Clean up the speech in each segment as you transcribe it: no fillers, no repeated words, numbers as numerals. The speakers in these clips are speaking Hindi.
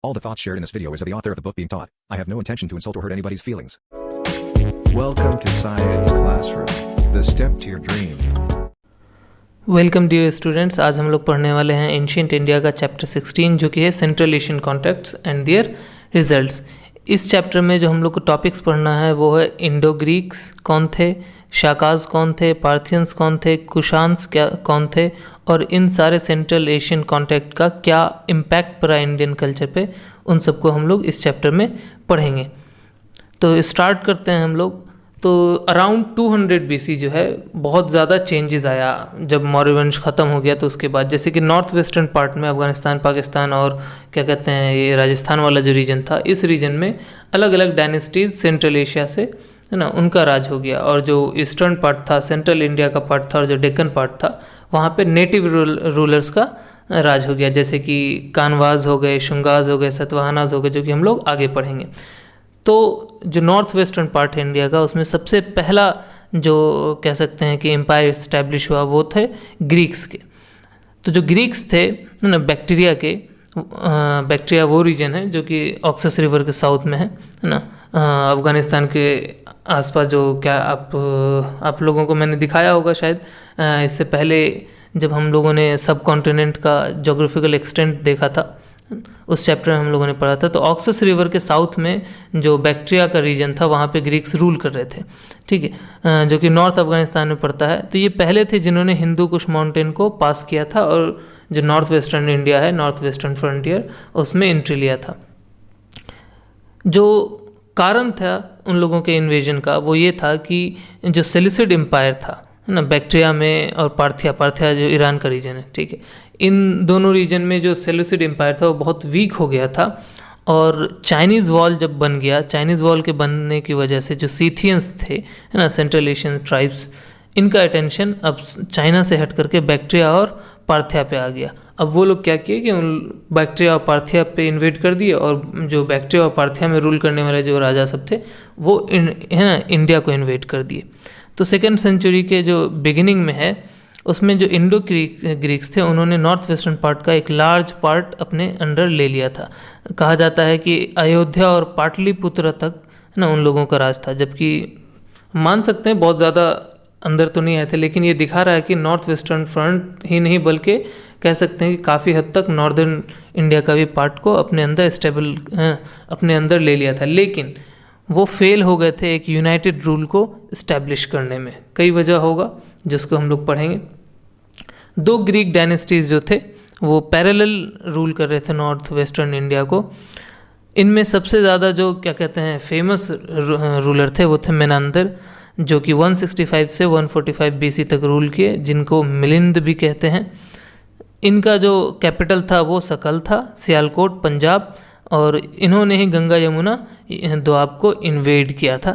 All the thoughts shared in this video is of the author of the book being taught. I have no intention to insult or hurt anybody's feelings. Welcome to Science Classroom, the step to your dream. Welcome dear students. आज हम लोग पढ़ने वाले हैं एंशिएंट इंडिया का चैप्टर 16 जो कि है central Asian contacts and their results. इस चैप्टर में जो हम लोग को टॉपिक्स पढ़ना है वो है इंडो ग्रीक्स कौन थे, शाकाज कौन थे, पार्थियंस कौन थे, कुशान्स क्या कौन थे और इन सारे सेंट्रल एशियन कॉन्टेक्ट का क्या इम्पैक्ट पड़ा इंडियन कल्चर पे, उन सबको हम लोग इस चैप्टर में पढ़ेंगे। तो स्टार्ट करते हैं हम लोग। तो अराउंड 200 BC जो है बहुत ज़्यादा चेंजेस आया जब मौर्य वंश ख़त्म हो गया। तो उसके बाद जैसे कि नॉर्थ वेस्टर्न पार्ट में अफ़गानिस्तान, पाकिस्तान और क्या कहते हैं ये राजस्थान वाला जो रीजन था, इस रीजन में अलग अलग डायनेस्टीज सेंट्रल एशिया से है ना उनका राज हो गया। और जो ईस्टर्न पार्ट था, सेंट्रल इंडिया का पार्ट था और जो डेक्कन पार्ट था, वहाँ पे नेटिव रूलर्स का राज हो गया, जैसे कि कानवाज हो गए, शुंगाज हो गए, सतवाहनाज हो गए, जो कि हम लोग आगे पढ़ेंगे। तो जो नॉर्थ वेस्टर्न पार्ट है इंडिया का, उसमें सबसे पहला जो कह सकते हैं कि एम्पायर इस्टेब्लिश हुआ वो थे ग्रीक्स के। तो जो ग्रीक्स थे ना बैक्टीरिया के, बैक्टीरिया वो रीजन है जो कि ऑक्सस रिवर के साउथ में है ना, अफ़गानिस्तान के आसपास। जो क्या आप लोगों को मैंने दिखाया होगा शायद इससे पहले जब हम लोगों ने सब कॉन्टिनेंट का जोग्राफिकल एक्सटेंट देखा था, उस चैप्टर में हम लोगों ने पढ़ा था। तो ऑक्सस रिवर के साउथ में जो बैक्टीरिया का रीजन था वहाँ पे ग्रीक्स रूल कर रहे थे, ठीक है, जो कि नॉर्थ अफ़गानिस्तान में पड़ता है। तो ये पहले थे जिन्होंने हिंदू कुश माउंटेन को पास किया था और जो नॉर्थ वेस्टर्न इंडिया है, नॉर्थ वेस्टर्न फ्रंटियर, उसमें एंट्री लिया था। जो कारण था उन लोगों के इन्वेजन का वो ये था कि जो सेल्यूसिड एम्पायर था ना बैक्टीरिया में, और पार्थिया जो ईरान का रीजन है, ठीक है, इन दोनों रीजन में जो सेल्यूसिड एम्पायर था वो बहुत वीक हो गया था। और चाइनीज़ वॉल जब बन गया, चाइनीज़ वॉल के बनने की वजह से जो सीथियंस थे है ना, सेंट्रल एशियन ट्राइब्स, इनका अटेंशन अब चाइना से हट करके बैक्टीरिया और पार्थिया पे आ गया। अब वो लोग क्या किए कि उन बैक्टीरिया और पार्थिया पे इन्वेड कर दिए, और जो बैक्टीरिया और पार्थिया में रूल करने वाले जो राजा सब थे वो है ना इंडिया को इन्वेड कर दिए। तो सेकेंड सेंचुरी के जो बिगिनिंग में है उसमें जो इंडो ग्रीक्स थे उन्होंने नॉर्थ वेस्टर्न पार्ट का एक लार्ज पार्ट अपने अंडर ले लिया था। कहा जाता है कि अयोध्या और पाटलिपुत्र तक ना उन लोगों का राज था, जबकि मान सकते हैं बहुत ज़्यादा अंदर तो नहीं आए थे, लेकिन ये दिखा रहा है कि नॉर्थ वेस्टर्न फ्रंट ही नहीं बल्कि कह सकते हैं कि काफ़ी हद तक नॉर्दर्न इंडिया का भी पार्ट को अपने अंदर अपने अंदर ले लिया था। लेकिन वो फेल हो गए थे एक यूनाइटेड रूल को इस्टेब्लिश करने में। कई वजह होगा जिसको हम लोग पढ़ेंगे। दो ग्रीक डायनेस्टीज़ जो थे वो पैरेलल रूल कर रहे थे नॉर्थ वेस्टर्न इंडिया को। इनमें सबसे ज़्यादा जो क्या कहते हैं फेमस रूलर थे वो थे मेनांदर, जो कि 165 से 145 BC तक रूल किए, जिनको मिलिंद भी कहते हैं। इनका जो कैपिटल था वो सकल था, सियालकोट, पंजाब, और इन्होंने ही गंगा यमुना दोआब को इन्वेड किया था।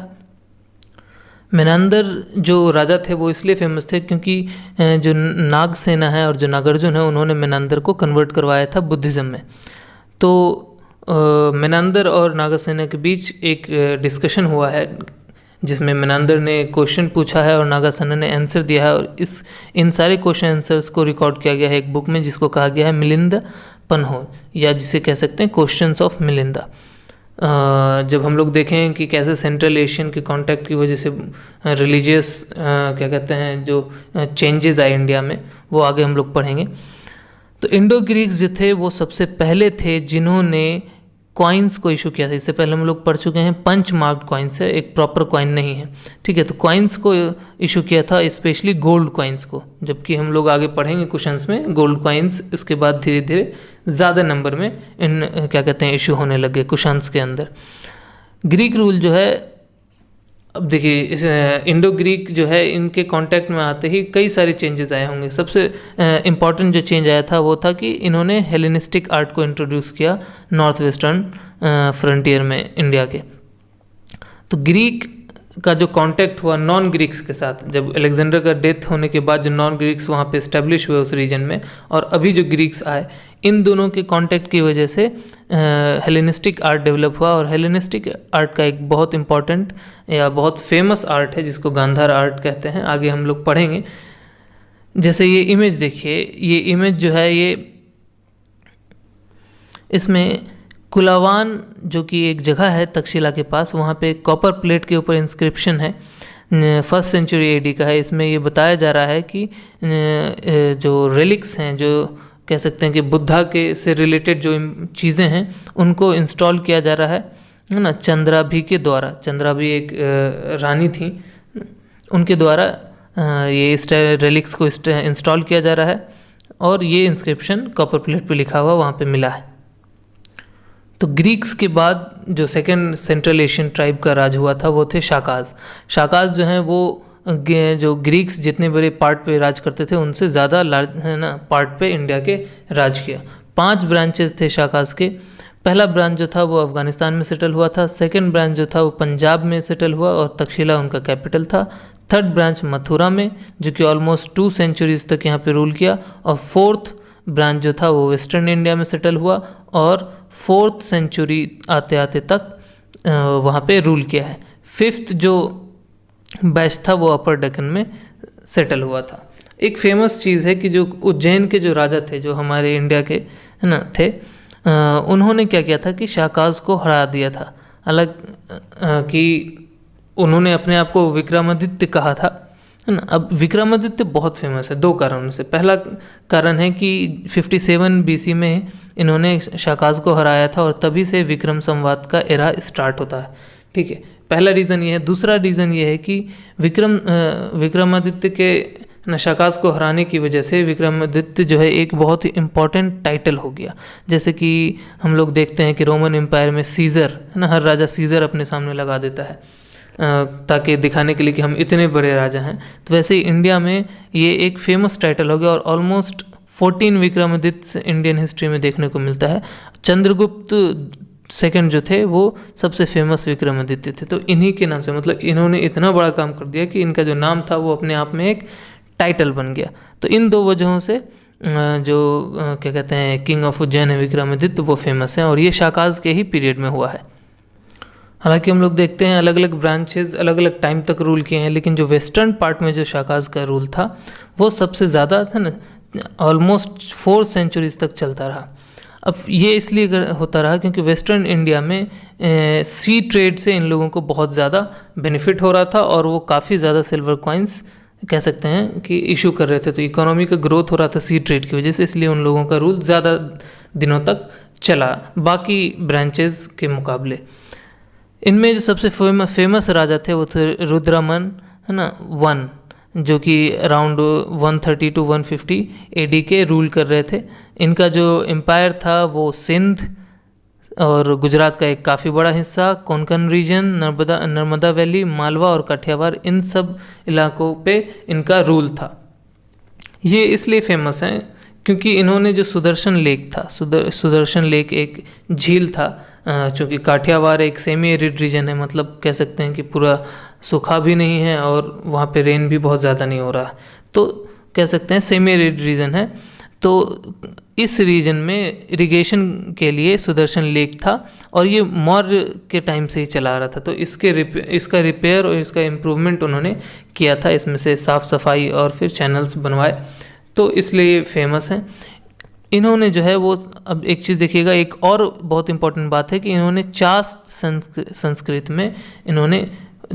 मेनांदर जो राजा थे वो इसलिए फेमस थे क्योंकि जो नाग सेना है और जो नागार्जुन है उन्होंने मेनांदर को कन्वर्ट करवाया था बुद्धिज़्म में। तो मेनांदर और नागासेना के बीच एक डिस्कशन हुआ है जिसमें मेनांदर ने क्वेश्चन पूछा है और नागासेना ने आंसर दिया है, और इन सारे क्वेश्चन आंसर्स को रिकॉर्ड किया गया है एक बुक में जिसको कहा गया है मिलिंद पन्हो, या जिसे कह सकते हैं क्वेश्चंस ऑफ मिलिंदा। जब हम लोग देखें कि कैसे सेंट्रल एशियन के कॉन्टैक्ट की वजह से रिलीजियस क्या कहते हैं जो चेंजेस आए इंडिया में, वो आगे हम लोग पढ़ेंगे। तो इंडो ग्रीक्स जो थे वो सबसे पहले थे जिन्होंने कॉइन्स को इशू किया था। इससे पहले हम लोग पढ़ चुके हैं पंच मार्क्ड कॉइन्स है, एक प्रॉपर कॉइन नहीं है, ठीक है। तो कॉइन्स को इशू किया था, स्पेशली गोल्ड कॉइन्स को, जबकि हम लोग आगे पढ़ेंगे क्वेश्चंस में गोल्ड कॉइन्स इसके बाद धीरे धीरे ज़्यादा नंबर में इन क्या कहते हैं इशू होने लगे क्वेश्चंस के अंदर। ग्रीक रूल जो है, अब देखिए इस इंडो ग्रीक जो है इनके कांटेक्ट में आते ही कई सारे चेंजेस आए होंगे। सबसे इम्पॉर्टेंट जो चेंज आया था वो था कि इन्होंने हेलेनिस्टिक आर्ट को इंट्रोड्यूस किया नॉर्थ वेस्टर्न फ्रंटियर में इंडिया के। तो ग्रीक का जो कांटेक्ट हुआ नॉन ग्रीक्स के साथ, जब अलेक्जेंडर का डेथ होने के बाद जो नॉन ग्रीक्स वहाँ पे इस्टेब्लिश हुए उस रीजन में, और अभी जो ग्रीक्स आए, इन दोनों के कांटेक्ट की वजह से हेलेनिस्टिक आर्ट डेवलप हुआ। और हेलेनिस्टिक आर्ट का एक बहुत इम्पॉर्टेंट या बहुत फेमस आर्ट है जिसको गांधार आर्ट कहते हैं, आगे हम लोग पढ़ेंगे। जैसे ये इमेज देखिए, ये इमेज जो है ये इसमें कुलावान जो कि एक जगह है तक्षशिला के पास, वहाँ पे कॉपर प्लेट के ऊपर इंस्क्रिप्शन है, 1st सेंचुरी एडी का है। इसमें ये बताया जा रहा है कि जो रेलिक्स हैं, जो कह सकते हैं कि बुद्धा के से रिलेटेड जो चीज़ें हैं उनको इंस्टॉल किया जा रहा है ना, चंद्राभी के द्वारा। चंद्राभी एक रानी थी, उनके द्वारा ये इस रेलिक्स को इंस्टॉल किया जा रहा है और ये इंस्क्रिप्शन कॉपर प्लेट पे लिखा हुआ वहाँ पे मिला है। तो ग्रीक्स के बाद जो सेकेंड सेंट्रल एशियन ट्राइब का राज हुआ था वो थे शाकाज। शाकाज जो हैं वो जो ग्रीक्स जितने बड़े पार्ट पे राज करते थे उनसे ज़्यादा लार्ज है ना पार्ट पे इंडिया के राज किया। 5 ब्रांचेस थे शाकाज के। पहला ब्रांच जो था वो अफगानिस्तान में सेटल हुआ था, सेकंड ब्रांच जो था वो पंजाब में सेटल हुआ और तक्षशिला उनका कैपिटल था, थर्ड ब्रांच मथुरा में जो कि ऑलमोस्ट 2 सेंचुरीज तक यहाँ पे रूल किया, और फोर्थ ब्रांच जो था वो वेस्टर्न इंडिया में सेटल हुआ और 4th सेंचुरी आते आते तक वहाँ पे रूल किया है। 5th जो बैच था वो अपर डेक्कन में सेटल हुआ था। एक फेमस चीज़ है कि जो उज्जैन के जो राजा थे, जो हमारे इंडिया के है ना थे, उन्होंने क्या किया था कि शाकाज को हरा दिया था। अलग कि उन्होंने अपने आप को विक्रमादित्य कहा था, है ना। अब विक्रमादित्य बहुत फेमस है 2 कारणों से। पहला कारण है कि 57 BC में इन्होंने शाकाज को हराया था और तभी से विक्रम संवत का एरा स्टार्ट होता है, ठीक है। पहला रीज़न ये है। दूसरा रीज़न ये है कि विक्रमादित्य के शाकाज को हराने की वजह से विक्रमादित्य जो है एक बहुत ही इम्पॉर्टेंट टाइटल हो गया। जैसे कि हम लोग देखते हैं कि रोमन एम्पायर में सीज़र है ना, हर राजा सीज़र अपने सामने लगा देता है ताकि दिखाने के लिए कि हम इतने बड़े राजा हैं। तो वैसे ही इंडिया में ये एक फेमस टाइटल हो गया और ऑलमोस्ट 14 विक्रमादित्य इंडियन हिस्ट्री में देखने को मिलता है। चंद्रगुप्त सेकंड जो थे वो सबसे फेमस विक्रमादित्य थे। तो इन्हीं के नाम से, मतलब इन्होंने इतना बड़ा काम कर दिया कि इनका जो नाम था वो अपने आप में एक टाइटल बन गया। तो इन 2 वजहों से जो क्या कहते हैं किंग ऑफ उज्जैन है विक्रमादित्य, वो फेमस हैं और ये शाकाज के ही पीरियड में हुआ है। हालांकि हम लोग देखते हैं अलग अलग ब्रांचेस अलग अलग टाइम तक रूल किए हैं, लेकिन जो वेस्टर्न पार्ट में जो शाकाज का रूल था वो सबसे ज़्यादा था ना, ऑलमोस्ट 4 सेंचुरीज तक चलता रहा। अब ये इसलिए होता रहा क्योंकि वेस्टर्न इंडिया में सी ट्रेड से इन लोगों को बहुत ज़्यादा बेनिफिट हो रहा था और वो काफ़ी ज़्यादा सिल्वर कॉइन्स कह सकते हैं कि इशू कर रहे थे। तो इकोनॉमी का ग्रोथ हो रहा था सी ट्रेड की वजह से, इसलिए उन लोगों का रूल ज़्यादा दिनों तक चला बाकी ब्रांचेस के मुकाबले। इनमें जो सबसे फेमस राजा थे वो थे रुद्रमन है ना 1, जो कि अराउंड 130 to 150 AD के रूल कर रहे थे। इनका जो एम्पायर था वो सिंध और गुजरात का एक काफ़ी बड़ा हिस्सा, कोंकण रीजन, नर्मदा वैली, मालवा और काठियावाड़, इन सब इलाकों पे इनका रूल था। ये इसलिए फेमस हैं क्योंकि इन्होंने जो सुदर्शन लेक था, सुदर्शन लेक एक झील था, चूँकि काठियावाड़ एक सेमी एरिड रीजन है, मतलब कह सकते हैं कि पूरा सूखा भी नहीं है और वहाँ पे रेन भी बहुत ज़्यादा नहीं हो रहा, तो कह सकते हैं सेमी एरिड रीजन है। तो इस रीजन में इरिगेशन के लिए सुदर्शन लेक था और ये मौर्य के टाइम से ही चला रहा था। तो इसका रिपेयर और इसका इम्प्रूवमेंट उन्होंने किया था, इसमें से साफ़ सफाई और फिर चैनल्स बनवाए, तो इसलिए फेमस हैं। इन्होंने जो है वो, अब एक चीज़ देखिएगा, एक और बहुत इम्पोर्टेंट बात है कि इन्होंने चास संस्कृत में इन्होंने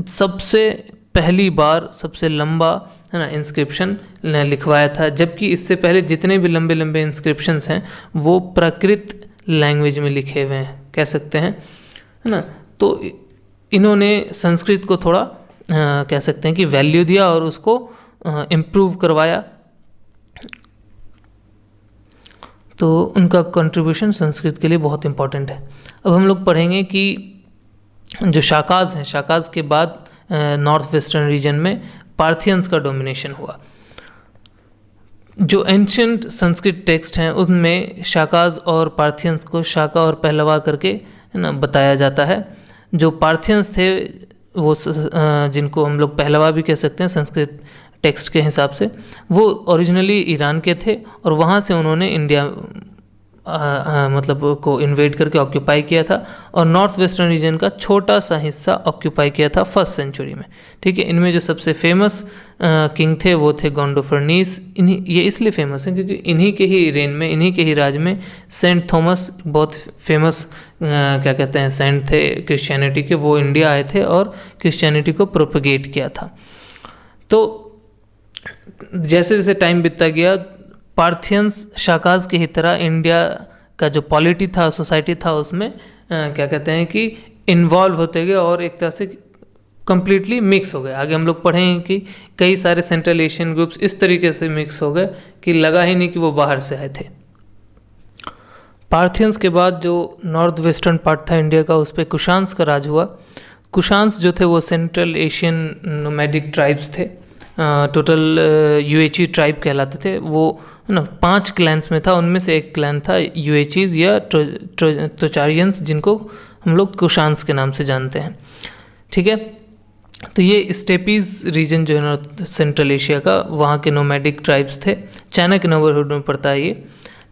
सबसे पहली बार सबसे लंबा है ना इंस्क्रिप्शन लिखवाया था, जबकि इससे पहले जितने भी लंबे लंबे इंस्क्रिप्शंस हैं वो प्राकृत लैंग्वेज में लिखे हुए हैं, कह सकते हैं, है ना। तो इन्होंने संस्कृत को थोड़ा कह सकते हैं कि वैल्यू दिया और उसको इम्प्रूव करवाया, तो उनका कंट्रीब्यूशन संस्कृत के लिए बहुत इम्पोर्टेंट है। अब हम लोग पढ़ेंगे कि जो शाकाज हैं, शाकाज के बाद नॉर्थ वेस्टर्न रीजन में पार्थियंस का डोमिनेशन हुआ। जो एंशियंट संस्कृत टेक्स्ट हैं उनमें शाकाज और पार्थियंस को शाका और पहलवा करके है ना बताया जाता है। जो पार्थियंस थे वो जिनको हम लोग पहलवा भी कह सकते हैं संस्कृत टेक्स्ट के हिसाब से, वो ओरिजिनली ईरान के थे और वहाँ से उन्होंने इंडिया मतलब को इन्वेड करके ऑक्यूपाई किया था, और नॉर्थ वेस्टर्न रीजन का छोटा सा हिस्सा ऑक्यूपाई किया था फर्स्ट सेंचुरी में। ठीक है, इनमें जो सबसे फेमस किंग थे वो थे गोंडोफर्नीस। इन्हीं ये इसलिए फेमस हैं क्योंकि इन्हीं के ही रेन में, इन्हीं के ही राज में सेंट थॉमस बहुत फेमस क्या कहते हैं सेंट थे क्रिश्चियनिटी के, वो इंडिया आए थे और क्रिश्चियनिटी को प्रोपेगेट किया था। तो जैसे जैसे टाइम बीतता गया, पार्थियंस शाकाज की ही तरह इंडिया का जो पॉलिटी था, सोसाइटी था, उसमें क्या कहते हैं कि इन्वॉल्व होते गए और एक तरह से कम्प्लीटली मिक्स हो गए। आगे हम लोग पढ़ेंगे कि कई सारे सेंट्रल एशियन ग्रुप्स इस तरीके से मिक्स हो गए कि लगा ही नहीं कि वो बाहर से आए थे। पार्थियंस के बाद जो नॉर्थ वेस्टर्न पार्ट था इंडिया का, उस पर कुशान्स का राज हुआ। कुशान्स जो थे वो सेंट्रल एशियन नोमैडिक ट्राइब्स थे, टोटल यूएची ट्राइब कहलाते थे। वो ना 5 क्लैंस में था, उनमें से एक क्लैन था यूएचीज या त्रोचारियंस, जिनको हम लोग कुशान्स के नाम से जानते हैं। ठीक है, तो ये स्टेपीज रीजन जो है ना सेंट्रल एशिया का, वहाँ के नोमैडिक ट्राइब्स थे। चाइना के नेबरहुड में पड़ता है ये।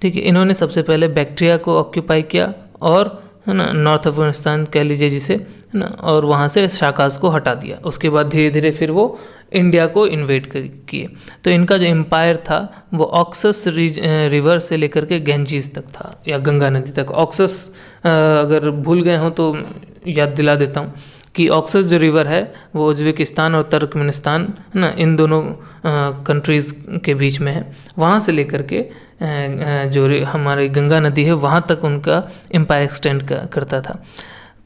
ठीक है, इन्होंने सबसे पहले बैक्ट्रिया को ऑक्यूपाई किया और है ना नॉर्थ अफगानिस्तान कह लीजिए जिसे, है ना, और वहाँ से शाकाज को हटा दिया। उसके बाद धीरे धीरे फिर वो इंडिया को इन्वेड किए। तो इनका जो एम्पायर था वो ऑक्सस रिवर से लेकर के गैंजीज तक था, या गंगा नदी तक। ऑक्सस अगर भूल गए हों तो याद दिला देता हूँ कि ऑक्सस जो रिवर है वो उज्बेकिस्तान और तुर्कमेनिस्तान, है ना, इन दोनों कंट्रीज़ के बीच में है। वहाँ से लेकर के जो हमारी गंगा नदी है वहाँ तक उनका एम्पायर एक्सटेंड करता था।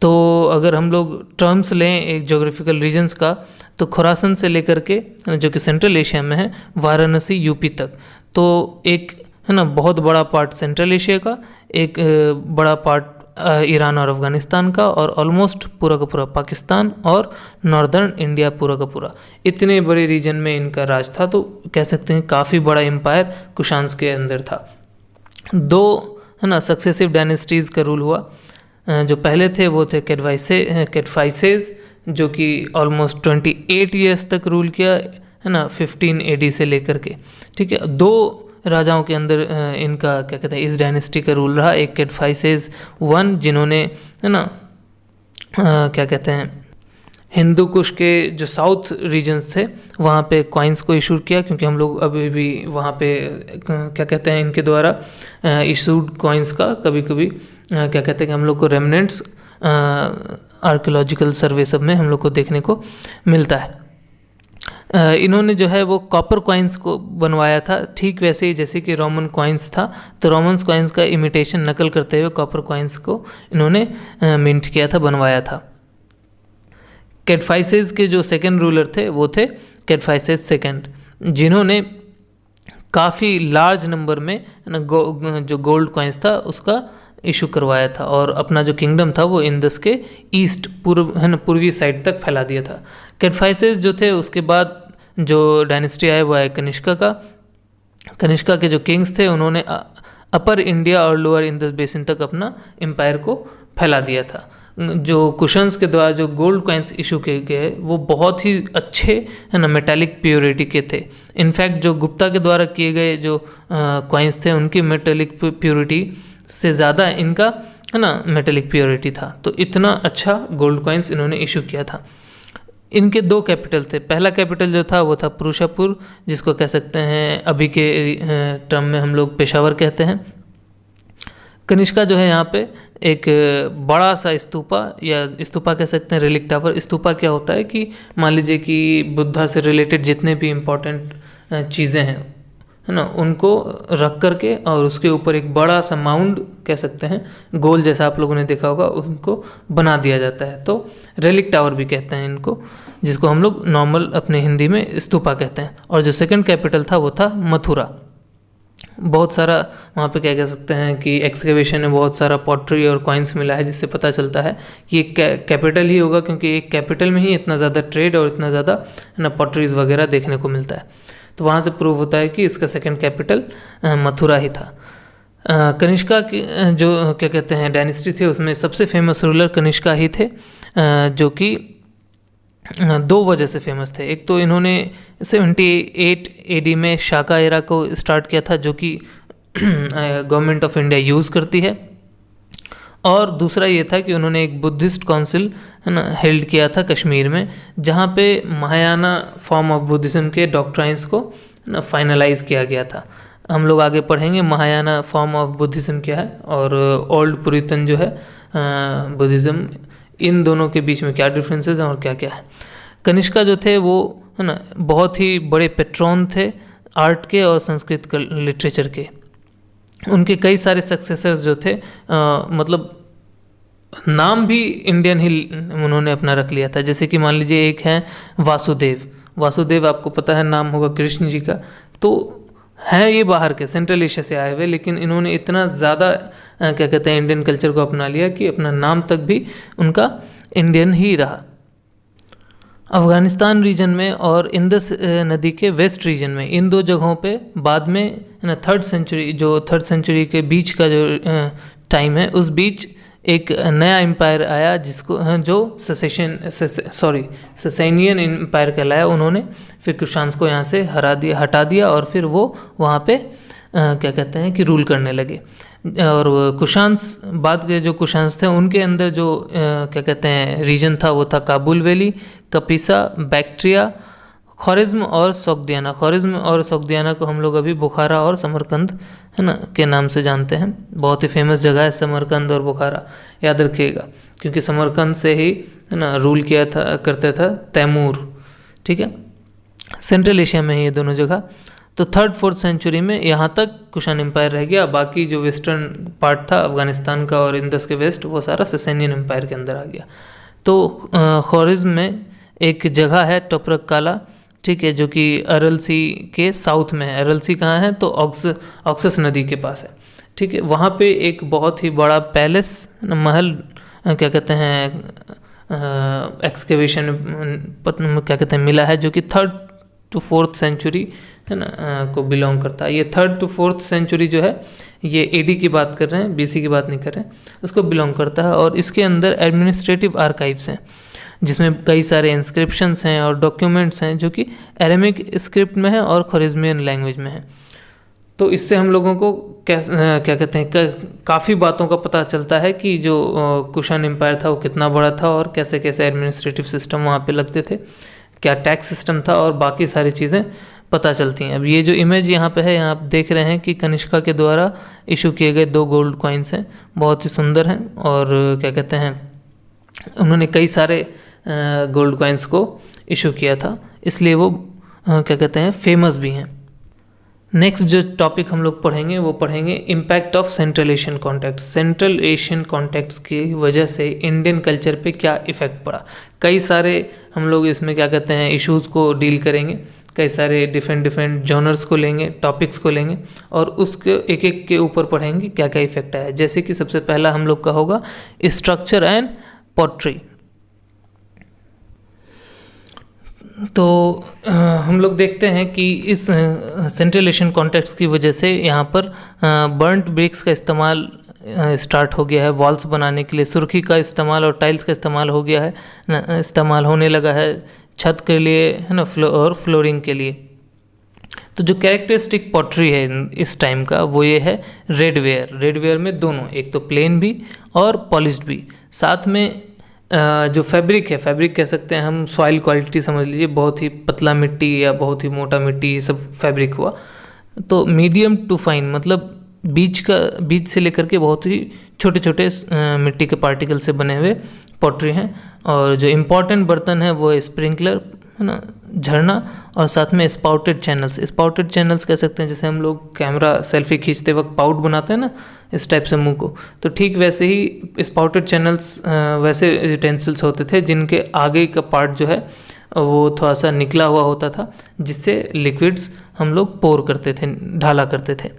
तो अगर हम लोग टर्म्स लें एक जोग्राफिकल रीजन्स का, तो खुरासन से लेकर के जो कि सेंट्रल एशिया में है, वाराणसी यूपी तक, तो एक है ना बहुत बड़ा पार्ट सेंट्रल एशिया का, एक बड़ा पार्ट ईरान और अफ़गानिस्तान का, और ऑलमोस्ट पूरा का पूरा पाकिस्तान और नॉर्दर्न इंडिया पूरा का पूरा, इतने बड़े रीजन में इनका राज था। तो कह सकते हैं काफ़ी बड़ा एम्पायर कुशान्स के अंदर था। 2 है ना सक्सेसिव डायनेस्टीज़ का रूल हुआ। जो पहले थे वो थे कैटफाइसेस, जो कि ऑलमोस्ट 28 ईयर्स तक रूल किया, है ना, 15 AD से लेकर के। ठीक है, 2 राजाओं के अंदर इनका क्या कहते हैं इस डायनेस्टी का रूल रहा। एक कैटफाइसेस 1, जिन्होंने है ना क्या कहते हैं हिंदू कुश के जो साउथ रीजन्स थे वहाँ पे कॉइन्स को इशू किया, क्योंकि हम लोग अभी भी वहाँ पे क्या कहते हैं इनके द्वारा इशूड कॉइन्स का कभी कभी क्या कहते हैं कि हम लोग को रेमनेंट्स आर्कियोलॉजिकल सर्वे सब में हम लोग को देखने को मिलता है। इन्होंने जो है वो कॉपर कॉइन्स को बनवाया था, ठीक वैसे ही जैसे कि रोमन कॉइन्स था। तो रोमन कॉइन्स का इमिटेशन नकल करते हुए कॉपर कॉइन्स को इन्होंने मिंट किया था, बनवाया था। कैटफाइसेस के जो सेकंड रूलर थे वो थे कैटफाइसेस सेकंड, जिन्होंने काफ़ी लार्ज नंबर में जो गोल्ड कॉइन्स था उसका इशू करवाया था, और अपना जो किंगडम था वो इंदस के ईस्ट पूर्वी साइड तक फैला दिया था। कैटफाइसेस जो थे उसके बाद जो डायनेस्टी आए वो आए कनिष्का का। कनिष्का के जो किंग्स थे उन्होंने अपर इंडिया और लोअर इंदस बेसिन तक अपना एम्पायर को फैला दिया था। जो कुशन्स के द्वारा जो गोल्ड कॉइन्स इशू किए गए वो बहुत ही अच्छे है ना मेटालिक प्योरिटी के थे। इनफैक्ट जो गुप्ता के द्वारा किए गए जो कॉइन्स थे उनकी मेटालिक प्योरिटी से ज़्यादा इनका है ना मेटालिक प्योरिटी था। तो इतना अच्छा गोल्ड कॉइन्स इन्होंने इशू किया था। इनके 2 कैपिटल थे। पहला कैपिटल जो था वो था पुरुषापुर, जिसको कह सकते हैं अभी के टर्म में हम लोग पेशावर कहते हैं। कनिष्का जो है यहाँ पे एक बड़ा सा स्तूपा या स्तूपा कह सकते हैं, रेलिक टावर। स्तूपा क्या होता है कि मान लीजिए कि बुद्धा से रिलेटेड जितने भी इम्पोर्टेंट चीज़ें हैं है ना उनको रख करके और उसके ऊपर एक बड़ा सा माउंड कह सकते हैं, गोल जैसा आप लोगों ने देखा होगा, उनको बना दिया जाता है। तो रेलिक टावर भी कहते हैं इनको, जिसको हम लोग नॉर्मल अपने हिंदी में स्तूपा कहते हैं। और जो सेकंड कैपिटल था वो था मथुरा। बहुत सारा वहाँ पे क्या कह सकते हैं कि एक्सकेवेशन में बहुत सारा पॉटरी और कॉइन्स मिला है, जिससे पता चलता है कि एक कैपिटल ही होगा, क्योंकि एक कैपिटल में ही इतना ज़्यादा ट्रेड और इतना ज़्यादा ना पॉटरीज वगैरह देखने को मिलता है। तो वहाँ से प्रूव होता है कि इसका सेकंड कैपिटल मथुरा ही था। कनिष्का की जो क्या कहते हैं डायनेस्टी थे उसमें सबसे फेमस रूलर कनिष्का ही थे, जो कि 2 वजह से फेमस थे। एक तो इन्होंने 78 AD में शाका एरा को स्टार्ट किया था, जो कि गवर्नमेंट ऑफ इंडिया यूज़ करती है। और दूसरा ये था कि उन्होंने एक बुद्धिस्ट काउंसिल है ना हेल्ड किया था कश्मीर में, जहाँ पे महायाना फॉर्म ऑफ बुद्धिज़्म के डॉक्ट्राइंस को ना फाइनलाइज किया गया था। हम लोग आगे पढ़ेंगे महायाना फॉर्म ऑफ बुद्धिज़्म क्या है और ओल्ड पुरितन जो है बुद्धिज़्म, इन दोनों के बीच में क्या डिफरेंसेस हैं और क्या क्या है। कनिष्का जो थे वो है ना बहुत ही बड़े पेट्रॉन थे आर्ट के और संस्कृत लिटरेचर के। उनके कई सारे सक्सेसर्स जो थे मतलब नाम भी इंडियन ही उन्होंने अपना रख लिया था। जैसे कि मान लीजिए एक है वासुदेव। वासुदेव आपको पता है नाम होगा कृष्ण जी का। तो हैं ये बाहर के सेंट्रल एशिया से आए हुए, लेकिन इन्होंने इतना ज़्यादा क्या कहते हैं इंडियन कल्चर को अपना लिया कि अपना नाम तक भी उनका इंडियन ही रहा। अफ़गानिस्तान रीजन में और इंदस नदी के वेस्ट रीजन में, इन दो जगहों पे बाद में ना थर्ड सेंचुरी के बीच का जो टाइम है, उस बीच एक नया एम्पायर आया जिसको जो ससेनियन एम्पायर कहलाया। उन्होंने फिर कुशान्स को यहाँ से हटा दिया और फिर वो वहाँ पे क्या कहते हैं कि रूल करने लगे। और कुशान्स बाद के जो कुशान्स थे उनके अंदर जो क्या कहते हैं रीजन था वो था काबुल वैली, कपिसा, बैक्ट्रिया, ख्वारिज़्म और सोगदियाना। ख्वारिज़्म और सोगदियाना को हम लोग अभी बुखारा और समरकंद है ना के नाम से जानते हैं। बहुत ही फेमस जगह है समरकंद और बुखारा, याद रखिएगा, क्योंकि समरकंद से ही है ना रूल किया करते था तैमूर। ठीक है, सेंट्रल एशिया में ही ये दोनों जगह। तो 3rd-4th सेंचुरी में यहाँ तक कुशान एम्पायर रह गया। बाकी जो वेस्टर्न पार्ट था अफ़गानिस्तान का और इंदस के वेस्ट, वो सारा ससेनियन एम्पायर के अंदर आ गया। तो ख्वारिज़्म में एक जगह है टोपरक काला, ठीक है, जो कि अरल सी के साउथ में है। अरल सी कहाँ है तो ऑक्सस नदी के पास है। ठीक है, वहाँ पे एक बहुत ही बड़ा पैलेस महल क्या कहते हैं एक्सकेवेशन क्या कहते हैं मिला है, जो कि 3rd to 4th सेंचुरी है ना को बिलोंग करता है। ये 3rd to 4th सेंचुरी जो है ये एडी की बात कर रहे हैं, बीसी की बात नहीं कर रहे हैं, उसको बिलोंग करता है। और इसके अंदर एडमिनिस्ट्रेटिव आर्काइव्स हैं जिसमें कई सारे इंस्क्रिप्शंस हैं और डॉक्यूमेंट्स हैं जो कि अरेमिक स्क्रिप्ट में है और ख्वारिज़्मियन लैंग्वेज में है। तो इससे हम लोगों को क्या कहते हैं काफ़ी बातों का पता चलता है कि जो कुशान एम्पायर था वो कितना बड़ा था और कैसे कैसे एडमिनिस्ट्रेटिव सिस्टम वहाँ पे लगते थे, क्या टैक्स सिस्टम था और बाकी सारी चीज़ें पता चलती हैं। अब ये जो इमेज यहाँ पे है, यहाँ आप देख रहे हैं कि कनिष्का के द्वारा इशू किए गए 2 गोल्ड कॉइन्स हैं, बहुत ही सुंदर हैं और क्या कहते हैं उन्होंने कई सारे गोल्ड कॉइन्स को इशू किया था, इसलिए वो क्या कहते हैं फेमस भी हैं। नेक्स्ट जो टॉपिक हम लोग पढ़ेंगे वो पढ़ेंगे impact of central Asian contacts. Central Asian contacts की वजह से इंडियन कल्चर पे क्या इफ़ेक्ट पड़ा। कई सारे हम लोग इसमें क्या कहते हैं इश्यूज़ को डील करेंगे, कई सारे डिफरेंट जॉनर्स को लेंगे, टॉपिक्स को लेंगे और उसके एक एक के ऊपर पढ़ेंगे क्या क्या इफ़ेक्ट आया। जैसे कि सबसे पहला हम लोग का होगा स्ट्रक्चर एंड पॉटरी। तो हम लोग देखते हैं कि इस सेंट्रल एशियन कॉन्टेक्स्ट की वजह से यहाँ पर बर्न्ट ब्रिक्स का इस्तेमाल स्टार्ट हो गया है वॉल्स बनाने के लिए। सुर्खी का इस्तेमाल और टाइल्स का इस्तेमाल हो गया है, इस्तेमाल होने लगा है छत के लिए है ना और फ्लोरिंग के लिए। तो जो कैरेक्टरिस्टिक पॉटरी है इस टाइम का वो ये है रेडवेयर। रेडवेयर में दोनों, एक तो प्लेन भी और पॉलिश्ड भी, साथ में जो फैब्रिक है, फैब्रिक कह सकते हैं हम, सॉइल क्वालिटी समझ लीजिए, बहुत ही पतला मिट्टी या बहुत ही मोटा मिट्टी, ये सब फैब्रिक हुआ। तो मीडियम टू फाइन मतलब बीज से लेकर के बहुत ही छोटे छोटे मिट्टी के पार्टिकल से बने हुए पॉटरी हैं। और जो इम्पॉर्टेंट बर्तन है वो है स्प्रिंकलर है ना, झरना, और साथ में स्पाउटेड चैनल्स। स्पाउटेड चैनल्स कह सकते हैं जैसे हम लोग कैमरा सेल्फी खींचते वक्त पाउट बनाते हैं ना इस टाइप से मुंह को, तो ठीक वैसे ही स्पाउटेड चैनल्स वैसे यूटेंसिल्स होते थे जिनके आगे का पार्ट जो है वो थोड़ा सा निकला हुआ होता था, जिससे लिक्विड्स हम लोग पोर करते थे, ढाला करते थे।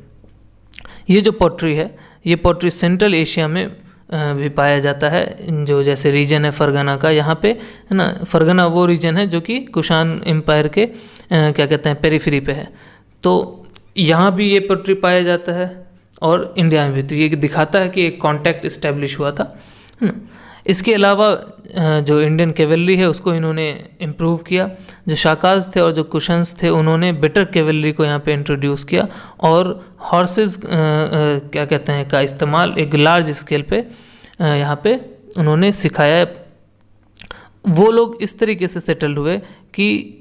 ये जो पॉटरी है ये पॉटरी सेंट्रल एशिया में भी पाया जाता है। जो जैसे रीजन है फरगना का, यहाँ पे है ना, फरगना वो रीजन है जो कि कुशान एम्पायर के क्या कहते हैं पेरिफेरी पे है। तो यहाँ भी ये पॉटरी पाया जाता है और इंडिया में भी। तो ये दिखाता है कि एक कांटेक्ट इस्टेब्लिश हुआ था। इसके अलावा जो इंडियन कैवलरी है उसको इन्होंने इम्प्रूव किया। जो शाकाज थे और जो कुशन्स थे उन्होंने बेटर कैवलरी को यहाँ पे इंट्रोड्यूस किया और हॉर्सेस क्या कहते हैं का इस्तेमाल एक लार्ज स्केल पे यहाँ पे उन्होंने सिखाया। वो लोग इस तरीके से सेटल हुए कि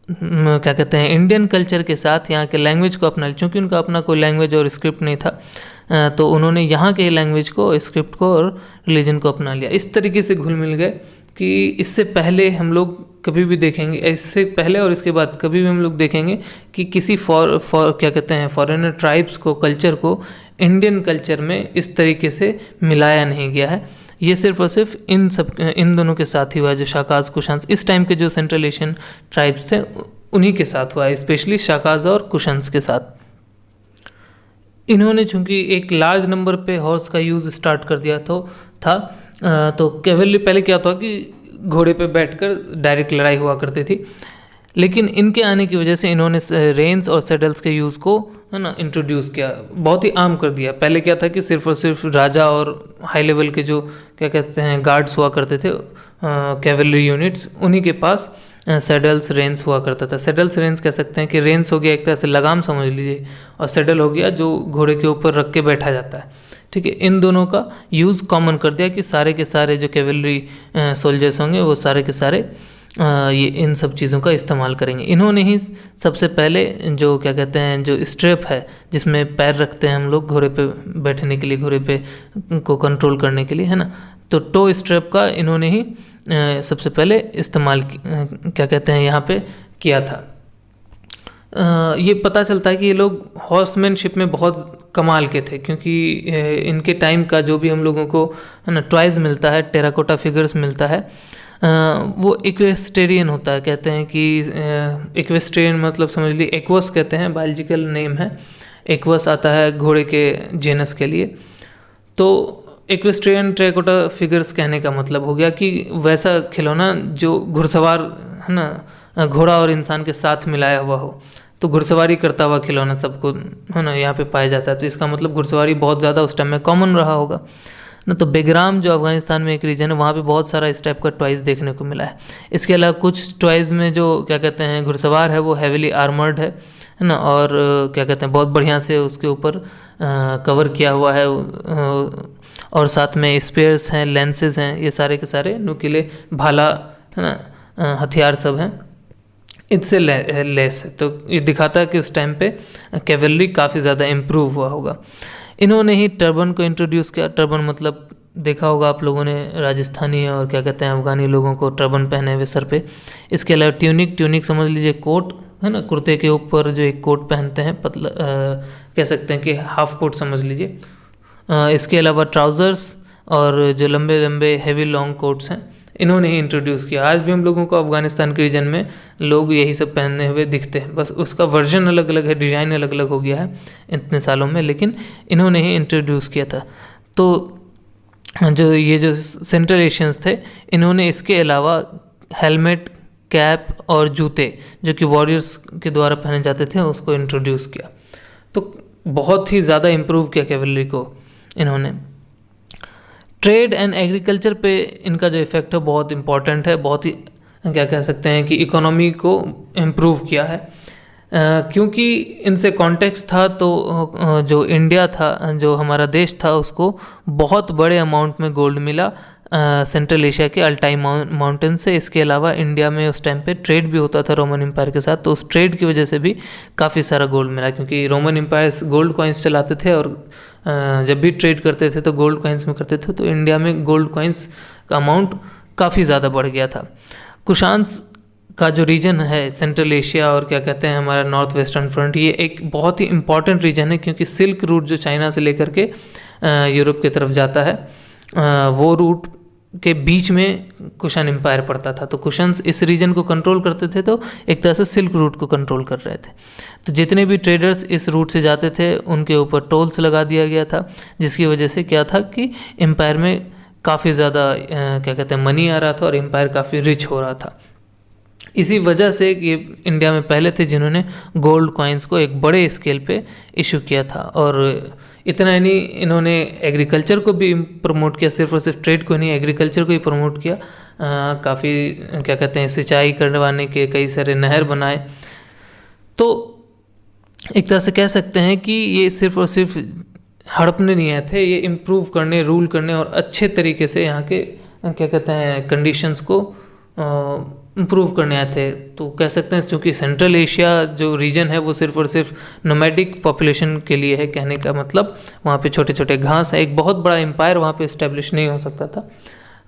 क्या कहते हैं इंडियन कल्चर के साथ यहाँ के लैंग्वेज को अपना, चूँकि उनका अपना कोई लैंग्वेज और स्क्रिप्ट नहीं था तो उन्होंने यहाँ के लैंग्वेज को, स्क्रिप्ट को और रिलीजन को अपना लिया। इस तरीके से घुल मिल गए कि इससे पहले हम लोग कभी भी देखेंगे, इससे पहले और इसके बाद कभी भी हम लोग देखेंगे कि किसी क्या कहते हैं फॉरेनर ट्राइब्स को, कल्चर को इंडियन कल्चर में इस तरीके से मिलाया नहीं गया है। ये सिर्फ और सिर्फ इन दोनों के साथ ही हुआ है, जो शाकाज कुशांस इस टाइम के जो सेंट्रल एशियन ट्राइब्स थे उन्हीं के साथ हुआ है, स्पेशली शाकाज और कुशांस के साथ। इन्होंने चूंकि एक लार्ज नंबर पे हॉर्स का यूज़ स्टार्ट कर दिया तो कैवलरी पहले क्या था कि घोड़े पे बैठकर डायरेक्ट लड़ाई हुआ करती थी, लेकिन इनके आने की वजह से इन्होंने रेंस और सेडल्स के यूज़ को है ना इंट्रोड्यूस किया, बहुत ही आम कर दिया। पहले क्या था कि सिर्फ और सिर्फ राजा और हाई लेवल के जो क्या कहते हैं गार्ड्स हुआ करते थे, कैवलरी यूनिट्स, उन्हीं के पास सेडल्स रेंस हुआ करता था। सेडल्स रेंस कह सकते हैं कि रेंस हो गया एक तरह से लगाम समझ लीजिए, और सेडल हो गया जो घोड़े के ऊपर रख के बैठा जाता है। ठीक है, इन दोनों का यूज़ कॉमन कर दिया कि सारे के सारे जो कैवलरी सोल्जर्स होंगे वो सारे के सारे ये इन सब चीज़ों का इस्तेमाल करेंगे। इन्होंने ही सबसे पहले जो क्या कहते हैं जो स्ट्रेप है जिसमें पैर रखते हैं हम लोग घोड़े पे बैठने के लिए, घोड़े पे को कंट्रोल करने के लिए, है ना, तो टो स्ट्रेप का इन्होंने ही सबसे पहले इस्तेमाल क्या कहते हैं यहाँ पे किया था। ये पता चलता है कि ये लोग हॉर्समैनशिप में बहुत कमाल के थे, क्योंकि इनके टाइम का जो भी हम लोगों को है ना टॉयज़ मिलता है, टेराकोटा फिगर्स मिलता है, वो इक्वेस्टेरियन होता है। कहते हैं कि इक्वेस्टेरियन मतलब समझ लीजिए एक्वस कहते हैं, बायोलॉजिकल नेम है। एक्वस आता है घोड़े के जेनस के लिए। तो इक्वेस्टेरियन टेराकोटा फिगर्स कहने का मतलब हो गया कि वैसा खिलौना जो घुड़सवार है ना घोड़ा और इंसान के साथ मिलाया हुआ हो, तो घुड़सवारी करता हुआ खिलौना सबको है ना यहाँ पे पाया जाता है। तो इसका मतलब घुड़सवारी बहुत ज़्यादा उस टाइम में कॉमन रहा होगा ना। तो बेगराम जो अफगानिस्तान में एक रीजन है, वहाँ पे बहुत सारा इस टाइप का टॉयज़ देखने को मिला है। इसके अलावा कुछ टॉयज़ में जो क्या कहते हैं घुड़सवार है वो हैवीली आर्मर्ड है ना, और क्या कहते हैं बहुत बढ़िया से उसके ऊपर कवर किया हुआ है, और साथ में स्पेयर्स हैं, लेंसेज हैं, ये सारे के सारे नुकीले भाला है ना हथियार सब हैं, इससे लेस है। तो ये दिखाता है कि उस टाइम पे कैवलरी काफ़ी ज़्यादा इम्प्रूव हुआ होगा। इन्होंने ही टर्बन को इंट्रोड्यूस किया। टर्बन मतलब देखा होगा आप लोगों ने, राजस्थानी और क्या कहते हैं अफगानी लोगों को टर्बन पहने हुए सर पे। इसके अलावा ट्यूनिक समझ लीजिए कोट है ना, कुर्ते के ऊपर जो एक कोट पहनते हैं, पतला कह सकते हैं कि हाफ कोट समझ लीजिए। इसके अलावा ट्राउज़र्स और जो लंबे लंबे हैवी लॉन्ग कोट्स हैं इन्होंने ही इंट्रोड्यूस किया। आज भी हम लोगों को अफगानिस्तान के रीजन में लोग यही सब पहने हुए दिखते हैं, बस उसका वर्जन अलग अलग है, डिज़ाइन अलग अलग हो गया है इतने सालों में, लेकिन इन्होंने ही इंट्रोड्यूस किया था। तो जो ये जो सेंट्रल एशियंस थे इन्होंने इसके अलावा हेलमेट, कैप और जूते जो कि वॉरियर्स के द्वारा पहने जाते थे उसको इंट्रोड्यूस किया। तो बहुत ही ज़्यादा इम्प्रूव किया कैवलरी को इन्होंने। ट्रेड एंड एग्रीकल्चर पे इनका जो इफ़ेक्ट है बहुत इम्पॉर्टेंट है, बहुत ही क्या कह सकते हैं कि इकोनॉमी को इम्प्रूव किया है। क्योंकि इनसे कॉन्टेक्स्ट था, तो जो इंडिया था, जो हमारा देश था, उसको बहुत बड़े अमाउंट में गोल्ड मिला सेंट्रल एशिया के अल्टाई माउंटेन से। इसके अलावा इंडिया में उस टाइम पे ट्रेड भी होता था रोमन एम्पायर के साथ, तो उस ट्रेड की वजह से भी काफ़ी सारा गोल्ड मिला, क्योंकि रोमन एम्पायर गोल्ड कॉइन्स चलाते थे और जब भी ट्रेड करते थे तो गोल्ड कॉइन्स में करते थे। तो इंडिया में गोल्ड कॉइन्स का अमाउंट काफ़ी ज़्यादा बढ़ गया था। कुशांस का जो रीजन है सेंट्रल एशिया और क्या कहते हैं हमारा नॉर्थ वेस्टर्न फ्रंट, ये एक बहुत ही इम्पॉर्टेंट रीजन है, क्योंकि सिल्क रूट जो चाइना से लेकर के यूरोप की तरफ जाता है, वो रूट के बीच में कुशन एम्पायर पड़ता था। तो कुशन्स इस रीजन को कंट्रोल करते थे, तो एक तरह से सिल्क रूट को कंट्रोल कर रहे थे। तो जितने भी ट्रेडर्स इस रूट से जाते थे उनके ऊपर टोल्स लगा दिया गया था, जिसकी वजह से क्या था कि एम्पायर में काफ़ी ज़्यादा क्या कहते हैं मनी आ रहा था और एम्पायर काफ़ी रिच हो रहा था। इसी वजह से ये इंडिया में पहले थे जिन्होंने गोल्ड कॉइन्स को एक बड़े स्केल पे इशू किया था। और इतना ही नहीं, इन्होंने एग्रीकल्चर को भी प्रमोट किया, सिर्फ और सिर्फ ट्रेड को नहीं, एग्रीकल्चर को ही प्रमोट किया। काफ़ी क्या कहते हैं, सिंचाई करवाने के कई सारे नहर बनाए। तो एक तरह से कह सकते हैं कि ये सिर्फ और सिर्फ हड़पने नहीं आए थे, ये इम्प्रूव करने, रूल करने और अच्छे तरीके से यहाँ के क्या कहते हैं कंडीशंस को इम्प्रूव करने आए थे। तो कह सकते हैं क्योंकि सेंट्रल एशिया जो रीजन है वो सिर्फ और सिर्फ नोमैडिक पॉपुलेशन के लिए है, कहने का मतलब वहाँ पे छोटे छोटे घास है, एक बहुत बड़ा एम्पायर वहाँ पे इस्टेब्लिश नहीं हो सकता था।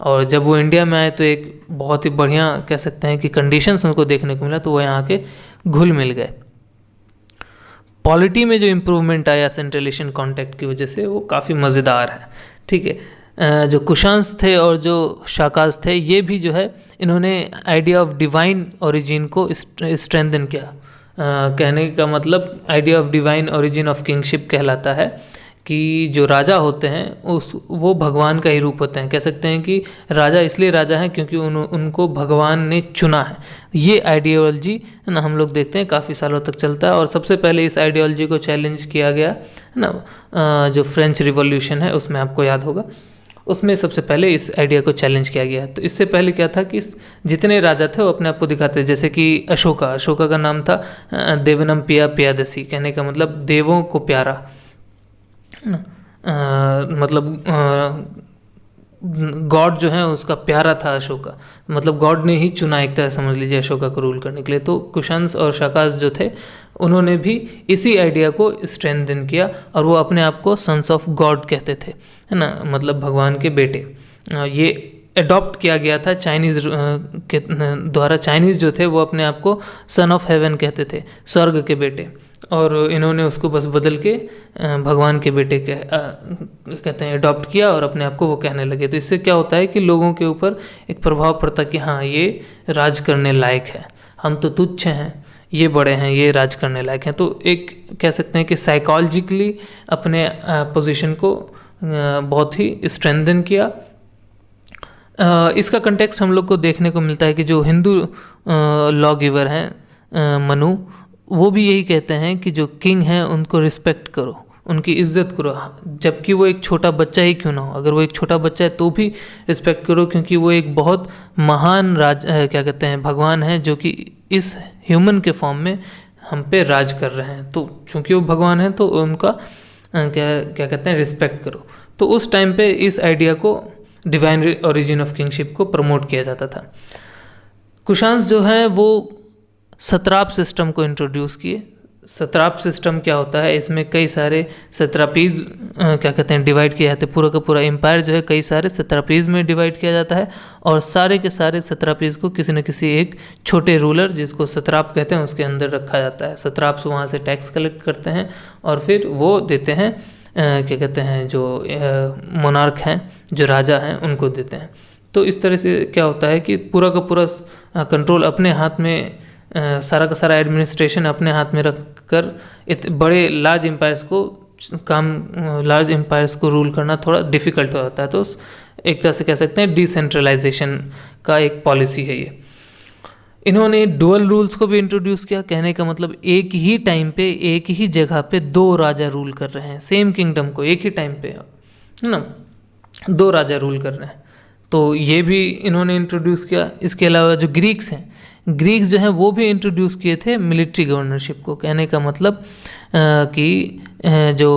और जब वो इंडिया में आए तो एक बहुत ही बढ़िया कह सकते हैं कि कंडीशंस उनको देखने को मिला, तो वो यहाँ के घुल मिल गए। पॉलिटी में जो इम्प्रूवमेंट आया सेंट्रल एशियन कॉन्टैक्ट की वजह से वो काफ़ी मज़ेदार है। ठीक है, जो कुशान्स थे और जो शाकाज थे, ये भी जो है इन्होंने आइडिया ऑफ डिवाइन ओरिजिन को स्ट्रेंथन किया। कहने का मतलब idea of divine origin of kingship कहलाता है कि जो राजा होते हैं वो भगवान का ही रूप होते हैं। कह सकते हैं कि राजा इसलिए राजा हैं क्योंकि उनको भगवान ने चुना है। ये आइडियोलॉजी है ना, हम लोग देखते हैं काफ़ी सालों तक चलता है। और सबसे पहले इस आइडियोलॉजी को चैलेंज किया गया है ना, जो फ्रेंच रिवॉल्यूशन है उसमें आपको याद होगा, उसमें सबसे पहले इस आइडिया को चैलेंज किया गया। तो इससे पहले क्या था कि जितने राजा थे वो अपने आप को दिखाते, जैसे कि अशोका का नाम था देवनम पिया पियादसी, कहने का मतलब देवों को प्यारा, मतलब गॉड जो है उसका प्यारा था अशोका, मतलब गॉड ने ही चुना एक तरह समझ लीजिए अशोका को रूल करने के लिए। तो कुशान्स और शाकाज जो थे उन्होंने भी इसी आइडिया को स्ट्रेंथन किया और वो अपने आप को सन्स ऑफ गॉड कहते थे, है ना, मतलब भगवान के बेटे। ये अडॉप्ट किया गया था चाइनीज़ के द्वारा। चाइनीज़ जो थे वो अपने आप को सन ऑफ हेवन कहते थे, स्वर्ग के बेटे, और इन्होंने उसको बस बदल के भगवान के बेटे कहते हैं अडॉप्ट किया और अपने आप को वो कहने लगे। तो इससे क्या होता है कि लोगों के ऊपर एक प्रभाव पड़ता कि हाँ ये राज करने लायक है, हम तो तुच्छ हैं, ये बड़े हैं, ये राज करने लायक हैं। तो एक कह सकते हैं कि साइकोलॉजिकली अपने पोजीशन को बहुत ही स्ट्रेंथन किया। इसका कंटेक्स्ट हम लोग को देखने को मिलता है कि जो हिंदू लॉ गिवर हैं मनु, वो भी यही कहते हैं कि जो किंग हैं उनको रिस्पेक्ट करो, उनकी इज्जत करो, जबकि वो एक छोटा बच्चा ही क्यों ना हो। अगर वो एक छोटा बच्चा है तो भी रिस्पेक्ट करो, क्योंकि वो एक बहुत महान क्या कहते हैं भगवान है जो कि इस ह्यूमन के फॉर्म में हम पे राज कर रहे हैं। तो चूंकि वो भगवान है तो उनका क्या कहते हैं रिस्पेक्ट करो। तो उस टाइम पे इस आइडिया को डिवाइन ओरिजिन ऑफ किंगशिप को प्रमोट किया जाता था। कुशान्स जो है वो सत्राप सिस्टम को इंट्रोड्यूस किए। सत्राप सिस्टम क्या होता है, इसमें कई सारे सत्रापीज क्या कहते हैं डिवाइड किए जाते हैं। पूरा का पूरा एम्पायर जो है कई सारे सत्रापीज में डिवाइड किया जाता है और सारे के सारे सत्रापीज को किसी न किसी एक छोटे रूलर जिसको सत्राप कहते हैं उसके अंदर रखा जाता है। सत्राप्स वहाँ से टैक्स कलेक्ट करते हैं और फिर वो देते हैं क्या कहते हैं जो मोनार्क हैं, जो राजा हैं, उनको देते हैं। तो इस तरह से क्या होता है कि पूरा का पूरा कंट्रोल अपने हाथ में, सारा का सारा एडमिनिस्ट्रेशन अपने हाथ में रख कर बड़े लार्ज एम्पायर्स को रूल करना थोड़ा डिफ़िकल्ट हो जाता है। तो एक तरह से कह सकते हैं डिसेंट्रलाइजेशन का एक पॉलिसी है ये। इन्होंने डुअल रूल्स को भी इंट्रोड्यूस किया। कहने का मतलब एक ही टाइम पे एक ही जगह पे दो राजा रूल कर रहे हैं, सेम किंगडम को एक ही टाइम पे, है ना, दो राजा रूल कर रहे हैं। तो ये भी इन्होंने इंट्रोड्यूस किया। इसके अलावा जो ग्रीक्स हैं, ग्रीक्स जो हैं वो भी इंट्रोड्यूस किए थे मिलिट्री गवर्नरशिप को। कहने का मतलब कि जो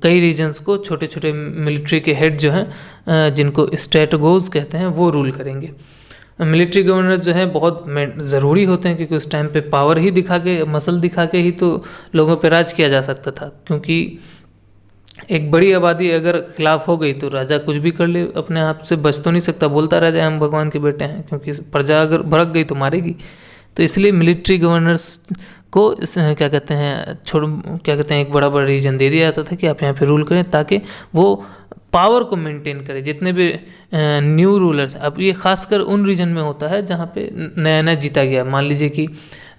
कई रीजन्स को छोटे छोटे मिलिट्री के हेड जो हैं जिनको स्ट्रेटगोज कहते हैं वो रूल करेंगे। मिलिट्री गवर्नर्स जो है बहुत ज़रूरी होते हैं क्योंकि उस टाइम पे पावर ही दिखा के, मसल दिखा के ही तो लोगों पे राज किया जा सकता था। क्योंकि एक बड़ी आबादी अगर खिलाफ हो गई तो राजा कुछ भी कर ले, अपने आप से बच तो नहीं सकता, बोलता रह जाए हम भगवान के बेटे हैं, क्योंकि प्रजा अगर भड़क गई तो मारेगी। तो इसलिए मिलिट्री गवर्नर्स को क्या कहते हैं एक बड़ा रीजन दे दिया जाता था कि आप यहाँ पे रूल करें ताकि वो पावर को मेंटेन करे, जितने भी न्यू रूलर्स। अब ये खासकर उन रीजन में होता है जहाँ पे नया नया जीता गया। मान लीजिए कि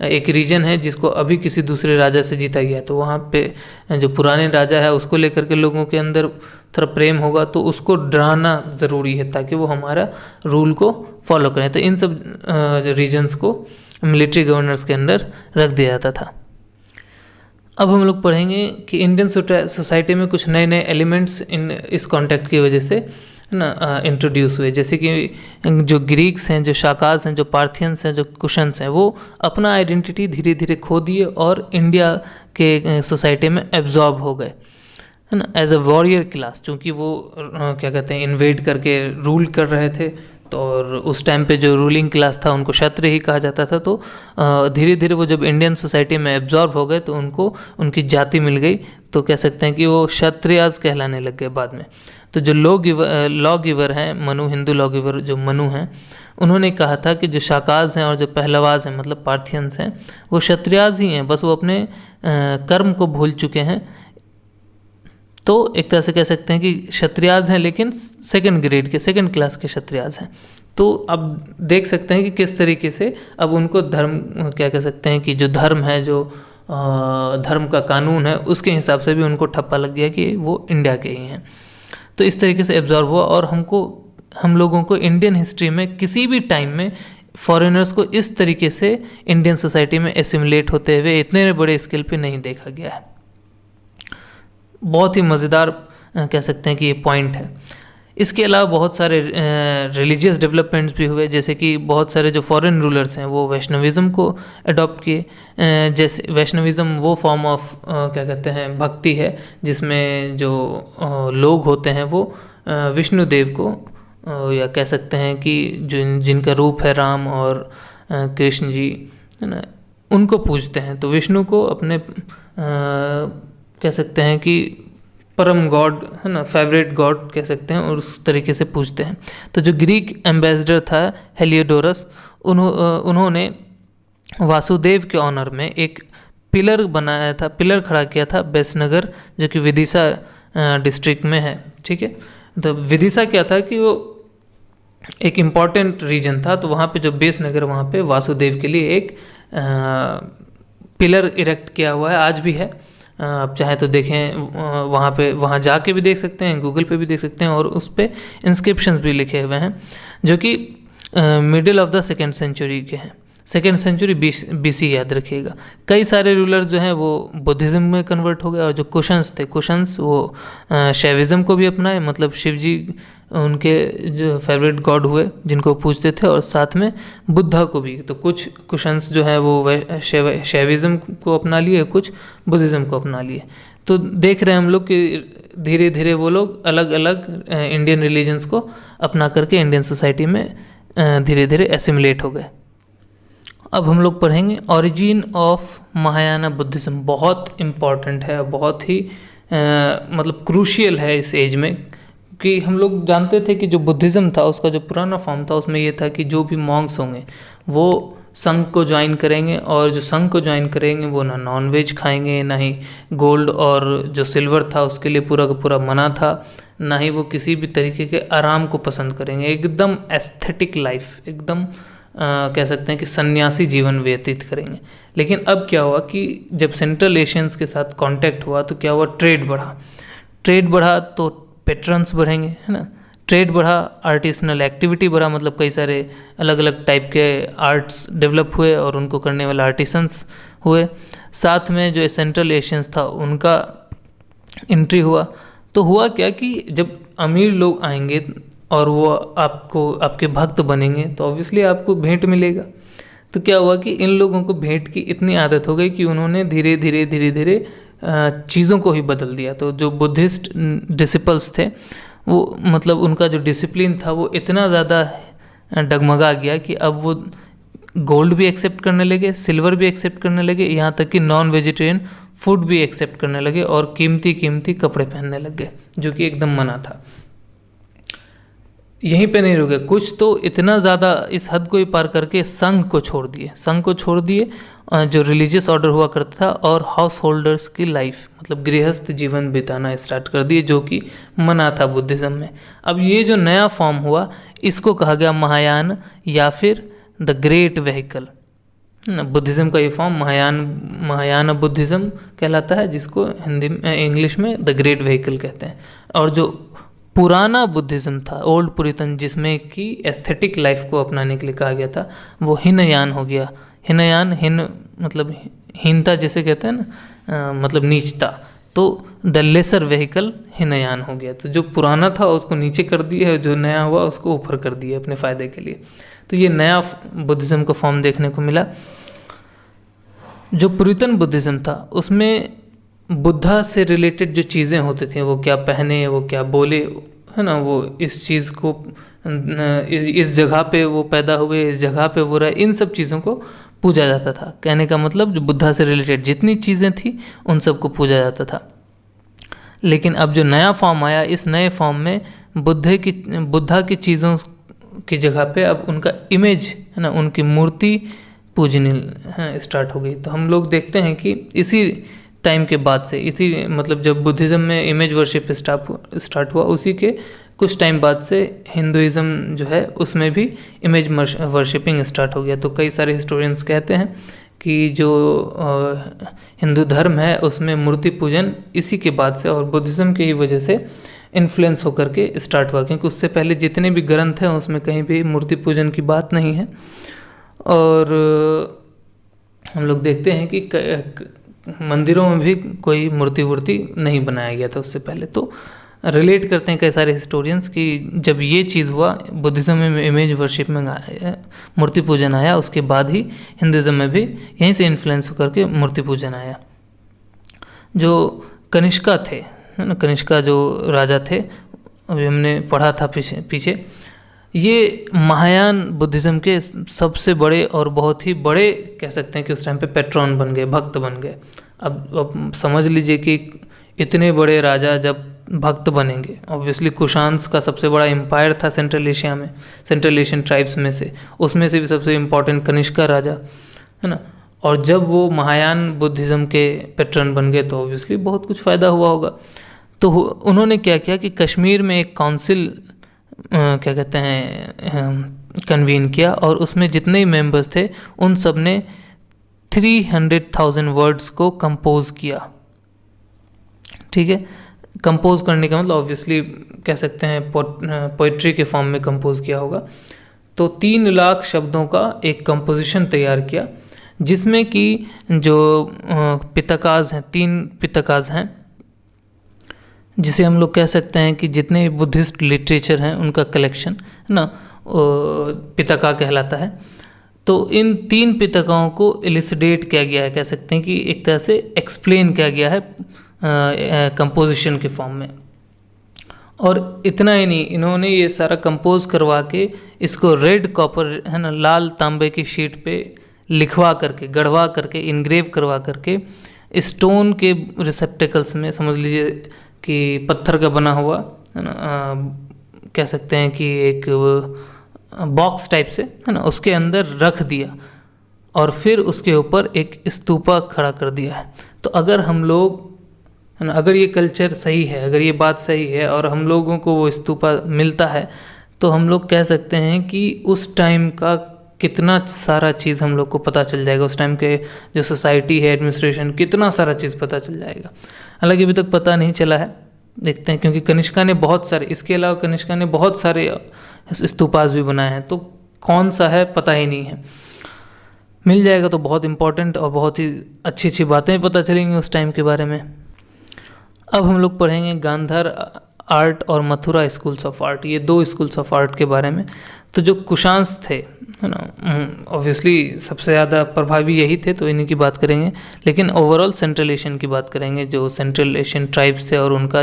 एक रीजन है जिसको अभी किसी दूसरे राजा से जीता गया, तो वहाँ पे जो पुराने राजा है उसको लेकर के लोगों के अंदर थोड़ा प्रेम होगा, तो उसको डराना ज़रूरी है ताकि वो हमारा रूल को फॉलो करें। तो इन सब रीजन्स को मिलिट्री गवर्नर्स के अंदर रख दिया जाता था। अब हम लोग पढ़ेंगे कि इंडियन सोसाइटी में कुछ नए नए एलिमेंट्स इस कॉन्टेक्ट की वजह से ना इंट्रोड्यूस हुए। जैसे कि जो ग्रीक्स हैं, जो शाकाज हैं, जो पार्थियंस हैं, जो कुशन्स हैं, वो अपना आइडेंटिटी धीरे धीरे खो दिए और इंडिया के सोसाइटी में एब्जॉर्ब हो गए, है ना, एज अ वॉरियर क्लास। चूँकि वो क्या कहते हैं, इन्वेड करके रूल कर रहे थे, तो और उस टाइम पे जो रूलिंग क्लास था उनको क्षत्रिय ही कहा जाता था। तो धीरे धीरे वो जब इंडियन सोसाइटी में एब्जॉर्ब हो गए तो उनको उनकी जाति मिल गई, तो कह सकते हैं कि वो क्षत्रियाज कहलाने लग गए बाद में। तो जो लॉ गिवर हैं, मनु, हिंदू लॉ गिवर जो मनु हैं, उन्होंने कहा था कि जो शाकाज हैं और जो पहलवाज हैं, मतलब पार्थियंस हैं, वो क्षत्रियाज ही हैं, बस वो अपने कर्म को भूल चुके हैं। तो एक तरह से कह सकते हैं कि क्षत्रियाज हैं लेकिन सेकंड ग्रेड के, सेकंड क्लास के क्षत्रियाज हैं। तो अब देख सकते हैं कि किस तरीके से अब उनको धर्म, क्या कह सकते हैं कि जो धर्म है, जो धर्म का कानून है, उसके हिसाब से भी उनको ठप्पा लग गया कि वो इंडिया के ही हैं। तो इस तरीके से एब्जॉर्ब हुआ और हम लोगों को इंडियन हिस्ट्री में किसी भी टाइम में फॉरेनर्स को इस तरीके से इंडियन सोसाइटी में एसिमुलेट होते हुए इतने बड़े स्केल पे नहीं देखा गया है। बहुत ही मज़ेदार कह सकते हैं कि ये पॉइंट है। इसके अलावा बहुत सारे रिलीजियस डेवलपमेंट्स भी हुए, जैसे कि बहुत सारे जो फॉरेन रूलर्स हैं वो वैष्णविज़्म को अडॉप्ट किए। जैसे वैष्णविज़्म वो फॉर्म ऑफ क्या कहते हैं भक्ति है जिसमें जो लोग होते हैं वो विष्णु देव को या कह सकते हैं कि जिनका रूप है राम और कृष्ण जी, है ना, उनको पूजते हैं। तो विष्णु को अपने कह सकते हैं कि परम गॉड, है ना, फेवरेट गॉड कह सकते हैं, और उस तरीके से पूजते हैं। तो जो ग्रीक एम्बेसडर था हेलियोडोरस, उन्होंने वासुदेव के ऑनर में एक पिलर बनाया था, पिलर खड़ा किया था बेसनगर, जो कि विदिशा डिस्ट्रिक्ट में है। ठीक है, तो विदिशा क्या था कि वो एक इम्पॉर्टेंट रीजन था, तो वहाँ पे जो बेसनगर, वहाँ पे वासुदेव के लिए एक पिलर इरेक्ट किया हुआ है, आज भी है। आप चाहे तो देखें, वहाँ जाके भी देख सकते हैं, गूगल पे भी देख सकते हैं, और उस पर इंस्क्रिप्शंस भी लिखे हुए हैं जो कि middle of the second century के हैं। सेकेंड सेंचुरी BC याद रखिएगा। कई सारे रूलर्स जो हैं वो बुद्धिज़्म में कन्वर्ट हो गए, और जो कुशन्स थे, कुशन्स वो शैविज़्म को भी अपनाए, मतलब शिव जी उनके जो फेवरेट गॉड हुए जिनको पूजते थे, और साथ में बुद्धा को भी। तो कुछ कुशन्स जो है वो शैविज़्म को अपना लिए, कुछ बुद्धिज़्म को अपना लिए। तो देख रहे हैं हम लोग कि धीरे धीरे वो लोग अलग अलग इंडियन रिलीजन्स को अपना करके इंडियन सोसाइटी में धीरे धीरे एसिमुलेट हो गए। अब हम लोग पढ़ेंगे ओरिजिन ऑफ महायाना बुद्धिज़्म। बहुत इम्पॉर्टेंट है, बहुत ही मतलब क्रूशियल है इस एज में, कि हम लोग जानते थे कि जो बुद्धिज़्म था उसका जो पुराना फॉर्म था उसमें ये था कि जो भी मॉन्क्स होंगे वो संघ को ज्वाइन करेंगे, और जो संघ को ज्वाइन करेंगे वो ना नॉन वेज खाएंगे, ना ही गोल्ड और जो सिल्वर था उसके लिए पूरा का पूरा मना था, ना ही वो किसी भी तरीके के आराम को पसंद करेंगे। एकदम एस्थेटिक लाइफ, एकदम कह सकते हैं कि सन्यासी जीवन व्यतीत करेंगे। लेकिन अब क्या हुआ कि जब सेंट्रल एशियंस के साथ कांटेक्ट हुआ तो क्या हुआ, ट्रेड बढ़ा तो पेट्रन्स बढ़ेंगे, है ना, ट्रेड बढ़ा, आर्टिसनल एक्टिविटी बढ़ा, मतलब कई सारे अलग अलग टाइप के आर्ट्स डेवलप हुए और उनको करने वाले आर्टिसंस हुए। साथ में जो सेंट्रल एशियंस था उनका एंट्री हुआ। तो हुआ क्या कि जब अमीर लोग आएंगे और वो आपके भक्त बनेंगे तो ऑब्वियसली आपको भेंट मिलेगा। तो क्या हुआ कि इन लोगों को भेंट की इतनी आदत हो गई कि उन्होंने धीरे धीरे चीज़ों को ही बदल दिया। तो जो बुद्धिस्ट डिसिपल्स थे वो, मतलब उनका जो डिसिप्लिन था वो इतना ज़्यादा डगमगा गया कि अब वो गोल्ड भी एक्सेप्ट करने लगे, सिल्वर भी एक्सेप्ट करने लगे, यहाँ तक कि नॉन वेजिटेरियन फूड भी एक्सेप्ट करने लगे, और कीमती कपड़े पहनने लग गए जो कि एकदम मना था। यहीं पे नहीं रुके, कुछ तो इतना ज़्यादा इस हद को ही पार करके संघ को छोड़ दिए जो रिलीजियस ऑर्डर हुआ करता था, और हाउस होल्डर्स की लाइफ मतलब गृहस्थ जीवन बिताना स्टार्ट कर दिए, जो कि मना था बुद्धिज़्म में। अब ये जो नया फॉर्म हुआ इसको कहा गया महायान या फिर द ग्रेट व्हीकल। बुद्धिज़्म का ये फॉर्म महायान बुद्धिज़्म कहलाता है, जिसको हिंदी में इंग्लिश में द ग्रेट व्हीकल कहते हैं। और जो पुराना बुद्धिज़्म था, ओल्ड पुरितन, जिसमें कि एस्थेटिक लाइफ को अपनाने के लिए कहा गया था, वो हिनयान हो गया। हिन मतलब हीनता जिसे कहते हैं ना, मतलब नीचता, तो द लेसर व्हीकल हिनयान हो गया। तो जो पुराना था उसको नीचे कर दिया, जो नया हुआ उसको ऊपर कर दिया अपने फ़ायदे के लिए। तो ये नया बुद्धिज़्म का फॉर्म देखने को मिला। जो पुरातन बुद्धिज़्म था उसमें बुद्धा से रिलेटेड जो चीज़ें होती थी, वो क्या पहने, वो क्या बोले, है ना, वो इस चीज़ को इस जगह पे वो पैदा हुए, इस जगह पे वो रहे, इन सब चीज़ों को पूजा जाता था। कहने का मतलब जो बुद्धा से रिलेटेड जितनी चीज़ें थी उन सबको पूजा जाता था। लेकिन अब जो नया फॉर्म आया, इस नए फॉर्म में बुद्धा की चीज़ों की जगह पे अब उनका इमेज, है ना, उनकी मूर्ति पूजनी स्टार्ट हो गई। तो हम लोग देखते हैं कि इसी टाइम के बाद से, इसी मतलब जब बुद्धिज़्म में इमेज वर्शिप स्टार्ट हुआ, उसी के कुछ टाइम बाद से हिंदुइज़्म जो है उसमें भी इमेज वर्शिपिंग स्टार्ट हो गया। तो कई सारे हिस्टोरियंस कहते हैं कि जो हिंदू धर्म है उसमें मूर्ति पूजन इसी के बाद से और बुद्धिज़्म की ही वजह से इन्फ्लुएंस होकर के स्टार्ट हुआ, क्योंकि उससे पहले जितने भी ग्रंथ हैं उसमें कहीं भी मूर्ति पूजन की बात नहीं है। और हम लोग देखते हैं कि मंदिरों में भी कोई मूर्ति नहीं बनाया गया था उससे पहले। तो रिलेट करते हैं कई सारे हिस्टोरियंस कि जब ये चीज़ हुआ बुद्धिज़्म में इमेज वर्शिप में मूर्ति पूजन आया, उसके बाद ही हिंदुज़्म में भी यहीं से इन्फ्लुएंस होकर के मूर्ति पूजन आया। जो कनिष्का थे, है ना, कनिष्का जो राजा थे, अभी हमने पढ़ा था पीछे, ये महायान बुद्धिज़्म के सबसे बड़े और बहुत ही बड़े कह सकते हैं कि उस टाइम पे पैट्रॉन बन गए, भक्त बन गए। अब समझ लीजिए कि इतने बड़े राजा जब भक्त बनेंगे, ऑब्वियसली कुशांस का सबसे बड़ा एम्पायर था सेंट्रल एशिया में, सेंट्रल एशियन ट्राइब्स में से, उसमें से भी सबसे इम्पोर्टेंट कनिष्का राजा, है ना। और जब वो महायान बुद्धिज़्म के पैट्रन बन गए तो ऑब्वियसली बहुत कुछ फ़ायदा हुआ होगा। तो उन्होंने क्या किया कि कश्मीर में एक काउंसिल क्या कहते हैं कन्वीन किया, और उसमें जितने ही मेंबर्स थे उन सब ने 300,000 वर्ड्स को कंपोज किया। ठीक है, कंपोज करने का मतलब ऑब्वियसली कह सकते हैं पोइट्री के फॉर्म में कंपोज किया होगा। तो 3 लाख शब्दों का एक कंपोजिशन तैयार किया, जिसमें कि जो पितकाज हैं, 3 पितकाज हैं, जिसे हम लोग कह सकते हैं कि जितने भी बुद्धिस्ट लिटरेचर हैं उनका कलेक्शन, है ना, पितका कहलाता है। तो इन 3 पितकाओं को इलिसिडेट किया गया है, कह सकते हैं कि एक तरह से एक्सप्लेन किया गया है कंपोजिशन के फॉर्म में। और इतना ही नहीं, इन्होंने ये सारा कंपोज करवा के इसको रेड कॉपर, है ना, लाल तांबे की शीट पे लिखवा करके, गढ़वा करके, इनग्रेव करवा करके स्टोन के रिसेप्टिकल्स में, समझ लीजिए कि पत्थर का बना हुआ, है ना, कह सकते हैं कि एक बॉक्स टाइप से, है ना, उसके अंदर रख दिया और फिर उसके ऊपर एक स्तूपा खड़ा कर दिया है। तो अगर हम लोग, है ना, अगर ये कल्चर सही है, अगर ये बात सही है और हम लोगों को वो स्तूपा मिलता है, तो हम लोग कह सकते हैं कि उस टाइम का कितना सारा चीज़ हम लोग को पता चल जाएगा। उस टाइम के जो सोसाइटी है, एडमिनिस्ट्रेशन, कितना सारा चीज़ पता चल जाएगा। हालांकि अभी तक पता नहीं चला है, देखते हैं, क्योंकि कनिष्का ने बहुत सारे, इसके अलावा कनिष्का ने बहुत सारे स्तूपास भी बनाए हैं, तो कौन सा है पता ही नहीं है। मिल जाएगा तो बहुत इम्पोर्टेंट और बहुत ही अच्छी अच्छी बातें पता चलेंगी उस टाइम के बारे में। अब हम लोग पढ़ेंगे गांधार आर्ट और मथुरा स्कूल्स ऑफ आर्ट, ये 2 स्कूल्स ऑफ आर्ट के बारे में। तो जो कुशांस थे, है ना, ऑब्वियसली सबसे ज़्यादा प्रभावी यही थे, तो इन्हीं की बात करेंगे। लेकिन ओवरऑल सेंट्रल एशियन की बात करेंगे, जो सेंट्रल एशियन ट्राइब्स थे और उनका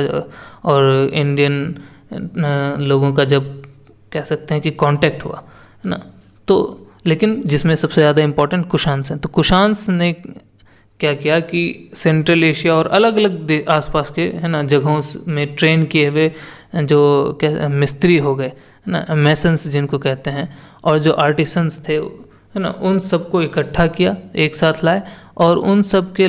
और इंडियन लोगों का जब कह सकते हैं कि कांटेक्ट हुआ, है ना। तो लेकिन जिसमें सबसे ज़्यादा इम्पोर्टेंट कुशांस हैं। तो कुशांस ने क्या किया कि सेंट्रल एशिया और अलग अलग आसपास के, है ना, जगहों में ट्रेन किए हुए जो क्या मिस्त्री हो गए, है ना, मैसन्स जिनको कहते हैं, और जो आर्टिसंस थे, है ना, उन सबको इकट्ठा किया, एक साथ लाए, और उन सब के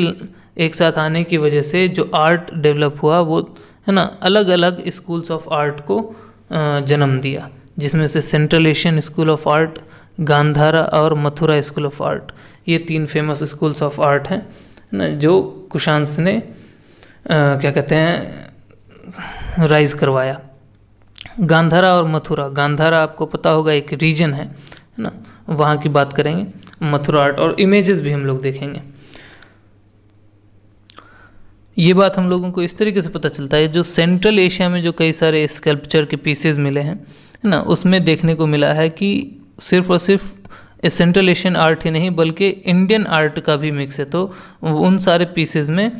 एक साथ आने की वजह से जो आर्ट डेवलप हुआ वो, है ना, अलग अलग स्कूल्स ऑफ आर्ट को जन्म दिया, जिसमें से central Asian school of art, Gandhara और मथुरा स्कूल ऑफ आर्ट, ये 3 फेमस स्कूल्स ऑफ आर्ट हैं ना, जो कुशांस ने क्या कहते हैं राइज करवाया। गांधारा और मथुरा, गांधारा आपको पता होगा एक रीजन है ना, वहाँ की बात करेंगे, मथुरा आर्ट और इमेजेस भी हम लोग देखेंगे। ये बात हम लोगों को इस तरीके से पता चलता है, जो सेंट्रल एशिया में जो कई सारे स्कल्पचर के पीसेस मिले हैं, है ना, उसमें देखने को मिला है कि सिर्फ और सिर्फ सेंट्रल एशियन आर्ट ही नहीं बल्कि इंडियन आर्ट का भी मिक्स है। तो उन सारे पीसेस में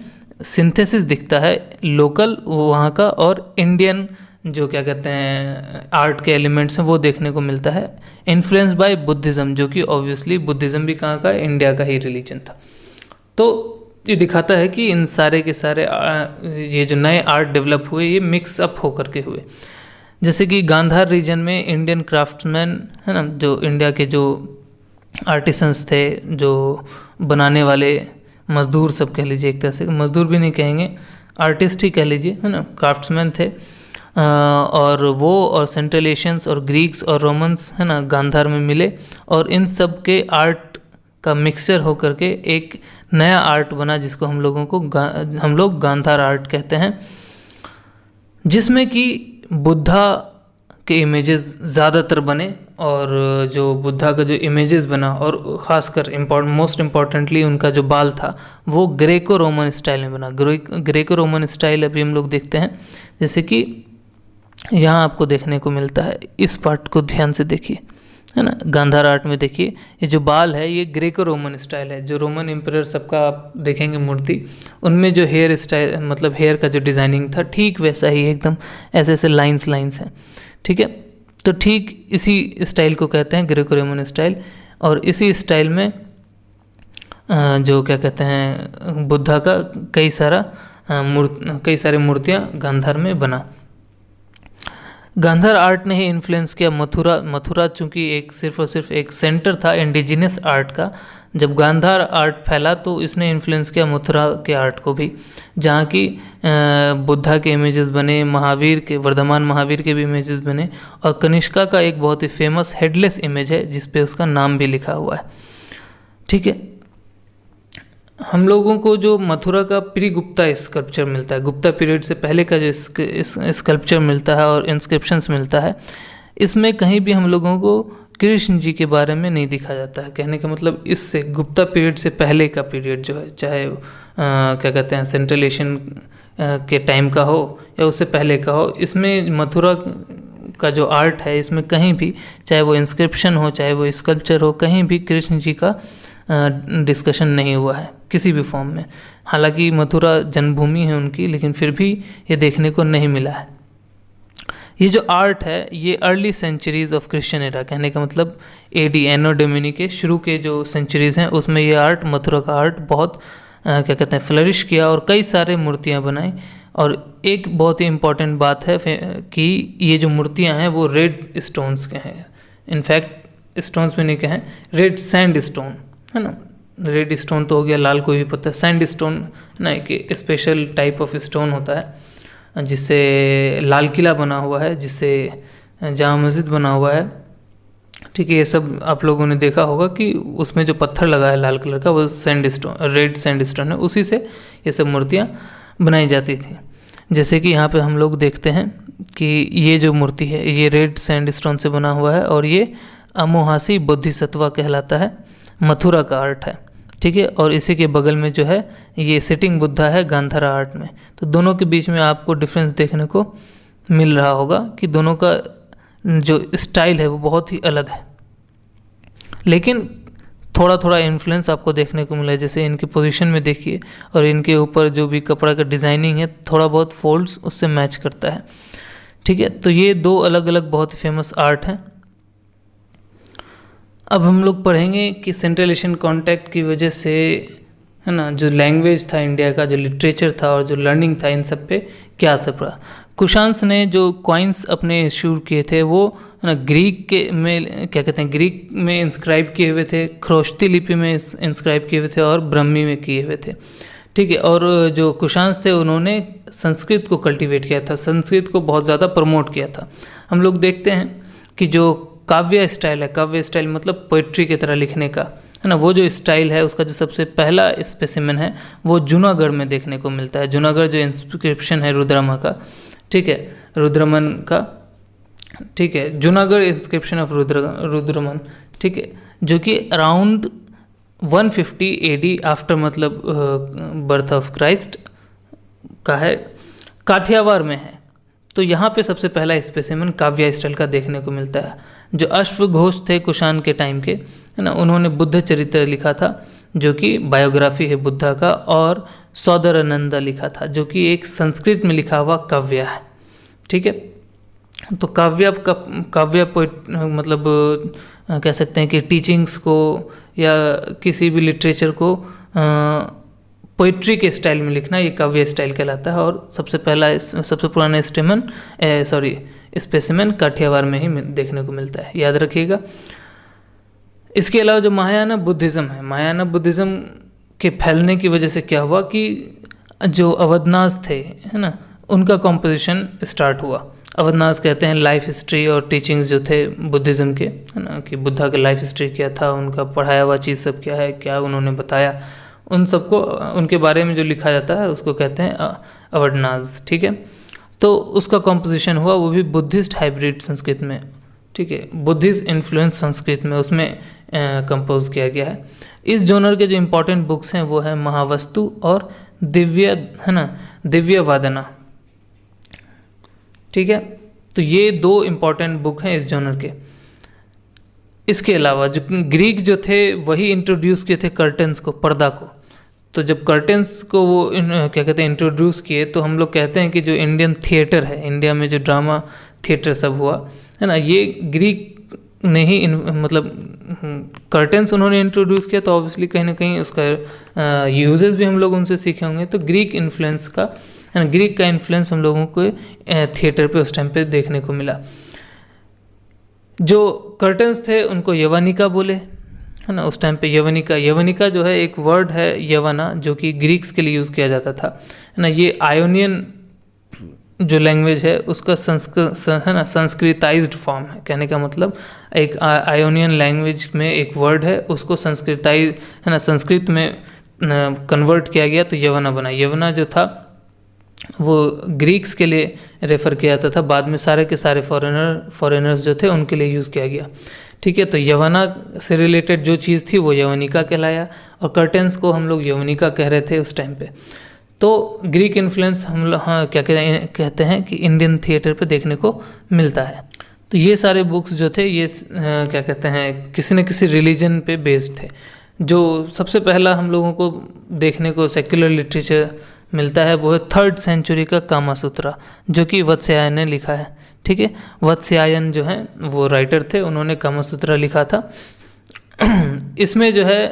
सिंथेसिस दिखता है लोकल वहाँ का और इंडियन जो क्या कहते हैं आर्ट के एलिमेंट्स हैं वो देखने को मिलता है। इन्फ्लुएंस बाय बुद्धिज़्म, जो कि ऑब्वियसली बुद्धिज़्म भी कहाँ का है, इंडिया का ही रिलीजन था। तो ये दिखाता है कि इन सारे के सारे ये जो नए आर्ट डेवलप हुए ये मिक्स अप होकर के हुए। जैसे कि गांधार रीजन में इंडियन क्राफ्ट्समैन, है ना, जो इंडिया के जो आर्टिसंस थे, जो बनाने वाले मजदूर सब कह लीजिए, एक तरह से मजदूर भी नहीं कहेंगे, आर्टिस्ट ही कह लीजिए, है ना, क्राफ्ट्समैन थे। और वो और सेंट्रल एशियंस और ग्रीक्स और रोमन्स, है ना, गांधार में मिले और इन सब के आर्ट का मिक्सचर होकर के एक नया आर्ट बना, जिसको हम लोग गांधार आर्ट कहते हैं, जिसमें कि बुद्धा के इमेजेस ज़्यादातर बने। और जो बुद्धा का जो इमेजेस बना और ख़ासकर मोस्ट इम्पॉर्टेंटली उनका जो बाल था वो ग्रेको रोमन स्टाइल में बना। ग्रेको रोमन स्टाइल अभी हम लोग देखते हैं, जैसे कि यहाँ आपको देखने को मिलता है, इस पार्ट को ध्यान से देखिए, है ना, गांधार आर्ट में देखिए, ये जो बाल है ये ग्रेको रोमन स्टाइल है। जो रोमन एम्परर सबका आप देखेंगे मूर्ति, उनमें जो हेयर स्टाइल मतलब हेयर का जो डिज़ाइनिंग था ठीक वैसा ही एकदम ऐसे ऐसे लाइंस हैं, ठीक है। तो ठीक इसी स्टाइल को कहते हैं ग्रेको रोमन स्टाइल। और इसी स्टाइल में जो क्या कहते हैं बुद्धा का कई सारी मूर्तियाँ गांधार में बना। गांधार आर्ट ने ही इन्फ्लुएंस किया मथुरा चूँकि एक सिर्फ और सिर्फ एक सेंटर था इंडिजिनस आर्ट का। जब गांधार आर्ट फैला तो इसने इन्फ्लुएंस किया मथुरा के आर्ट को भी, जहाँ की बुद्धा के इमेजेस बने, वर्धमान महावीर के भी इमेजेस बने, और कनिष्का का एक बहुत ही फेमस हेडलेस इमेज है जिस पे उसका नाम भी लिखा हुआ है, ठीक है। हम लोगों को जो मथुरा का प्री गुप्ता स्कल्पचर मिलता है, गुप्ता पीरियड से पहले का जो स्कल्पचर मिलता है और इंस्क्रिप्शंस मिलता है, इसमें कहीं भी हम लोगों को कृष्ण जी के बारे में नहीं दिखा जाता है। कहने का मतलब इससे गुप्ता पीरियड से पहले का पीरियड जो है, चाहे क्या कहते हैं सेंट्रल एशियन के टाइम का हो या उससे पहले का हो, इसमें मथुरा का जो आर्ट है इसमें कहीं भी, चाहे वो इंस्क्रिप्शन हो चाहे वो स्कल्पचर हो, कहीं भी कृष्ण जी का डिस्कशन नहीं हुआ है किसी भी फॉर्म में। हालांकि मथुरा जन्मभूमि है उनकी, लेकिन फिर भी ये देखने को नहीं मिला है। ये जो आर्ट है ये early centuries of Christian era, कहने का मतलब एडी एनो डोमिनी के शुरू के जो सेंचुरीज हैं उसमें ये आर्ट, मथुरा का आर्ट बहुत क्या कहते हैं फ्लरिश किया और कई सारे मूर्तियाँ बनाई। और एक बहुत ही इम्पॉर्टेंट बात है कि ये जो मूर्तियाँ हैं वो रेड स्टोन्स के हैं, इनफैक्ट स्टोन्स में नहीं कहें, रेड सैंड स्टोन, है ना। रेड स्टोन तो हो गया, लाल को भी पता है, सैंड स्टोन है ना, एक स्पेशल टाइप ऑफ स्टोन होता है जिससे लाल किला बना हुआ है, जिससे जामा मस्जिद बना हुआ है, ठीक है। ये सब आप लोगों ने देखा होगा कि उसमें जो पत्थर लगा है लाल कलर का वो sand stone, red sand stone है, उसी से ये सब मूर्तियाँ बनाई जाती थी। जैसे कि यहाँ पे हम लोग देखते हैं कि ये जो मूर्ति है ये रेड सैंड स्टोन से बना हुआ है और ये अमोहासी बोधिसत्वा कहलाता है, मथुरा का आर्ट है, ठीक है। और इसी के बगल में जो है ये सिटिंग बुद्धा है गांधारा आर्ट में। तो दोनों के बीच में आपको डिफरेंस देखने को मिल रहा होगा कि दोनों का जो स्टाइल है वो बहुत ही अलग है, लेकिन थोड़ा थोड़ा इन्फ्लुएंस आपको देखने को मिला है। जैसे इनके पोजीशन में देखिए और इनके ऊपर जो भी कपड़ा का डिज़ाइनिंग है थोड़ा बहुत फोल्ड्स उससे मैच करता है, ठीक है। तो ये दो अलग अलग बहुत फेमस आर्ट हैं। अब हम लोग पढ़ेंगे कि सेंट्रल एशियन कॉन्टैक्ट की वजह से, है ना, जो लैंग्वेज था इंडिया का, जो लिटरेचर था और जो लर्निंग था, इन सब पे क्या असर पड़ा। कुशान्स ने जो कॉइन्स अपने इशू किए थे वो ना ग्रीक के में क्या कहते हैं, ग्रीक में इंस्क्राइब किए हुए थे, ख्रोष्टी लिपि में इंस्क्राइब किए हुए थे और ब्रह्मी में किए हुए थे। ठीक है, और जो कुशान्स थे उन्होंने संस्कृत को कल्टीवेट किया था, संस्कृत को बहुत ज़्यादा प्रमोट किया था। हम लोग देखते हैं कि जो काव्य स्टाइल है, काव्य स्टाइल मतलब पोइट्री की तरह लिखने का, है ना, वो जो स्टाइल है उसका जो सबसे पहला स्पेसिमेन है वो जूनागढ़ में देखने को मिलता है। जूनागढ़ जो इंस्क्रिप्शन है रुद्रमा का, ठीक है, रुद्रमन का, ठीक है, जूनागढ़ इंस्क्रिप्शन ऑफ रुद्रमन, ठीक है, जो कि अराउंड 150 AD आफ्टर मतलब बर्थ ऑफ क्राइस्ट का है, काठियावाड़ में है। तो यहाँ पे सबसे पहला स्पेसिमेन काव्य स्टाइल का देखने को मिलता है। जो अश्वघोष थे कुषाण के टाइम के, है ना, उन्होंने बुद्ध चरित्र लिखा था जो कि बायोग्राफी है बुद्धा का, और सौदरानंद लिखा था जो कि एक संस्कृत में लिखा हुआ काव्य है। ठीक है, तो काव्य मतलब कह सकते हैं कि टीचिंग्स को या किसी भी लिटरेचर को पोइट्री के स्टाइल में लिखना, ये काव्य स्टाइल कहलाता है। और सबसे पुराना स्पेसिमेन काठियावाड़ में ही देखने को मिलता है, याद रखिएगा। इसके अलावा जो महायाना बुद्धिज़्म है, महायाना बुद्धिज़्म के फैलने की वजह से क्या हुआ कि जो अवधनास थे, है ना, उनका कॉम्पोजिशन स्टार्ट हुआ। अवधनास कहते हैं लाइफ हिस्ट्री और टीचिंग्स जो थे बुद्धिज़्म के, है ना, कि बुद्धा का लाइफ हिस्ट्री क्या था, उनका पढ़ाया हुआ चीज़ सब क्या है, क्या उन्होंने बताया, उन सबको, उनके बारे में जो लिखा जाता है उसको कहते हैं अवधनास। ठीक है, तो उसका कॉम्पोजिशन हुआ, वो भी बुद्धिस्ट हाइब्रिड संस्कृत में, ठीक है, बुद्धिस्ट इन्फ्लुएंस संस्कृत में उसमें कंपोज किया गया है। इस जॉनर के जो इम्पोर्टेंट बुक्स हैं वो है महावस्तु और दिव्य वादना। ठीक है, तो ये दो इम्पॉर्टेंट बुक हैं इस जॉनर के। इसके अलावा जो ग्रीक जो थे वही इंट्रोड्यूस किए थे कर्टेंस को, पर्दा को। तो जब कर्टेंस को वो क्या कहते हैं इंट्रोड्यूस किए, तो हम लोग कहते हैं कि जो इंडियन थिएटर है, इंडिया में जो ड्रामा थिएटर सब हुआ है ना, ये ग्रीक ने ही मतलब कर्टेंस उन्होंने इंट्रोड्यूस किया, तो ऑब्वियसली कहीं ना कहीं उसका यूजेस भी हम लोग उनसे सीखे होंगे। तो ग्रीक इन्फ्लुएंस का, है ना, ग्रीक का इन्फ्लुएंस हम लोगों को थिएटर पे उस टाइम पे देखने को मिला। जो कर्टेंस थे उनको यवनिका बोले, है ना, उस टाइम पे यवनिका जो है एक वर्ड है यवना, जो कि ग्रीक्स के लिए यूज़ किया जाता था, है ना। ये आयोनियन जो लैंग्वेज है उसका है ना संस्कृताइज्ड फॉर्म है। कहने का मतलब एक आयोनियन लैंग्वेज में एक वर्ड है, उसको संस्कृत में कन्वर्ट किया गया तो यवना बना। यवना जो था वो ग्रीक्स के लिए रेफ़र किया जाता था, बाद में सारे के सारे फॉरेनर्स जो थे उनके लिए यूज़ किया गया। ठीक है, तो यवना से रिलेटेड जो चीज़ थी वो यवनिका कहलाया, और कर्टेंस को हम लोग यवनिका कह रहे थे उस टाइम पे। तो ग्रीक इन्फ्लुएंस हम लोग क्या कहते हैं कि इंडियन थिएटर पे देखने को मिलता है। तो ये सारे बुक्स जो थे ये क्या कहते हैं किसी न किसी रिलीजन पे बेस्ड थे। जो सबसे पहला हम लोगों को देखने को सेक्युलर लिटरेचर मिलता है वो है 3rd सेंचुरी का कामासूत्रा, जो कि वत्स्यायन ने लिखा है। ठीक है, वत्स्यायन जो है वो राइटर थे, उन्होंने कामासूत्रा लिखा था। इसमें जो है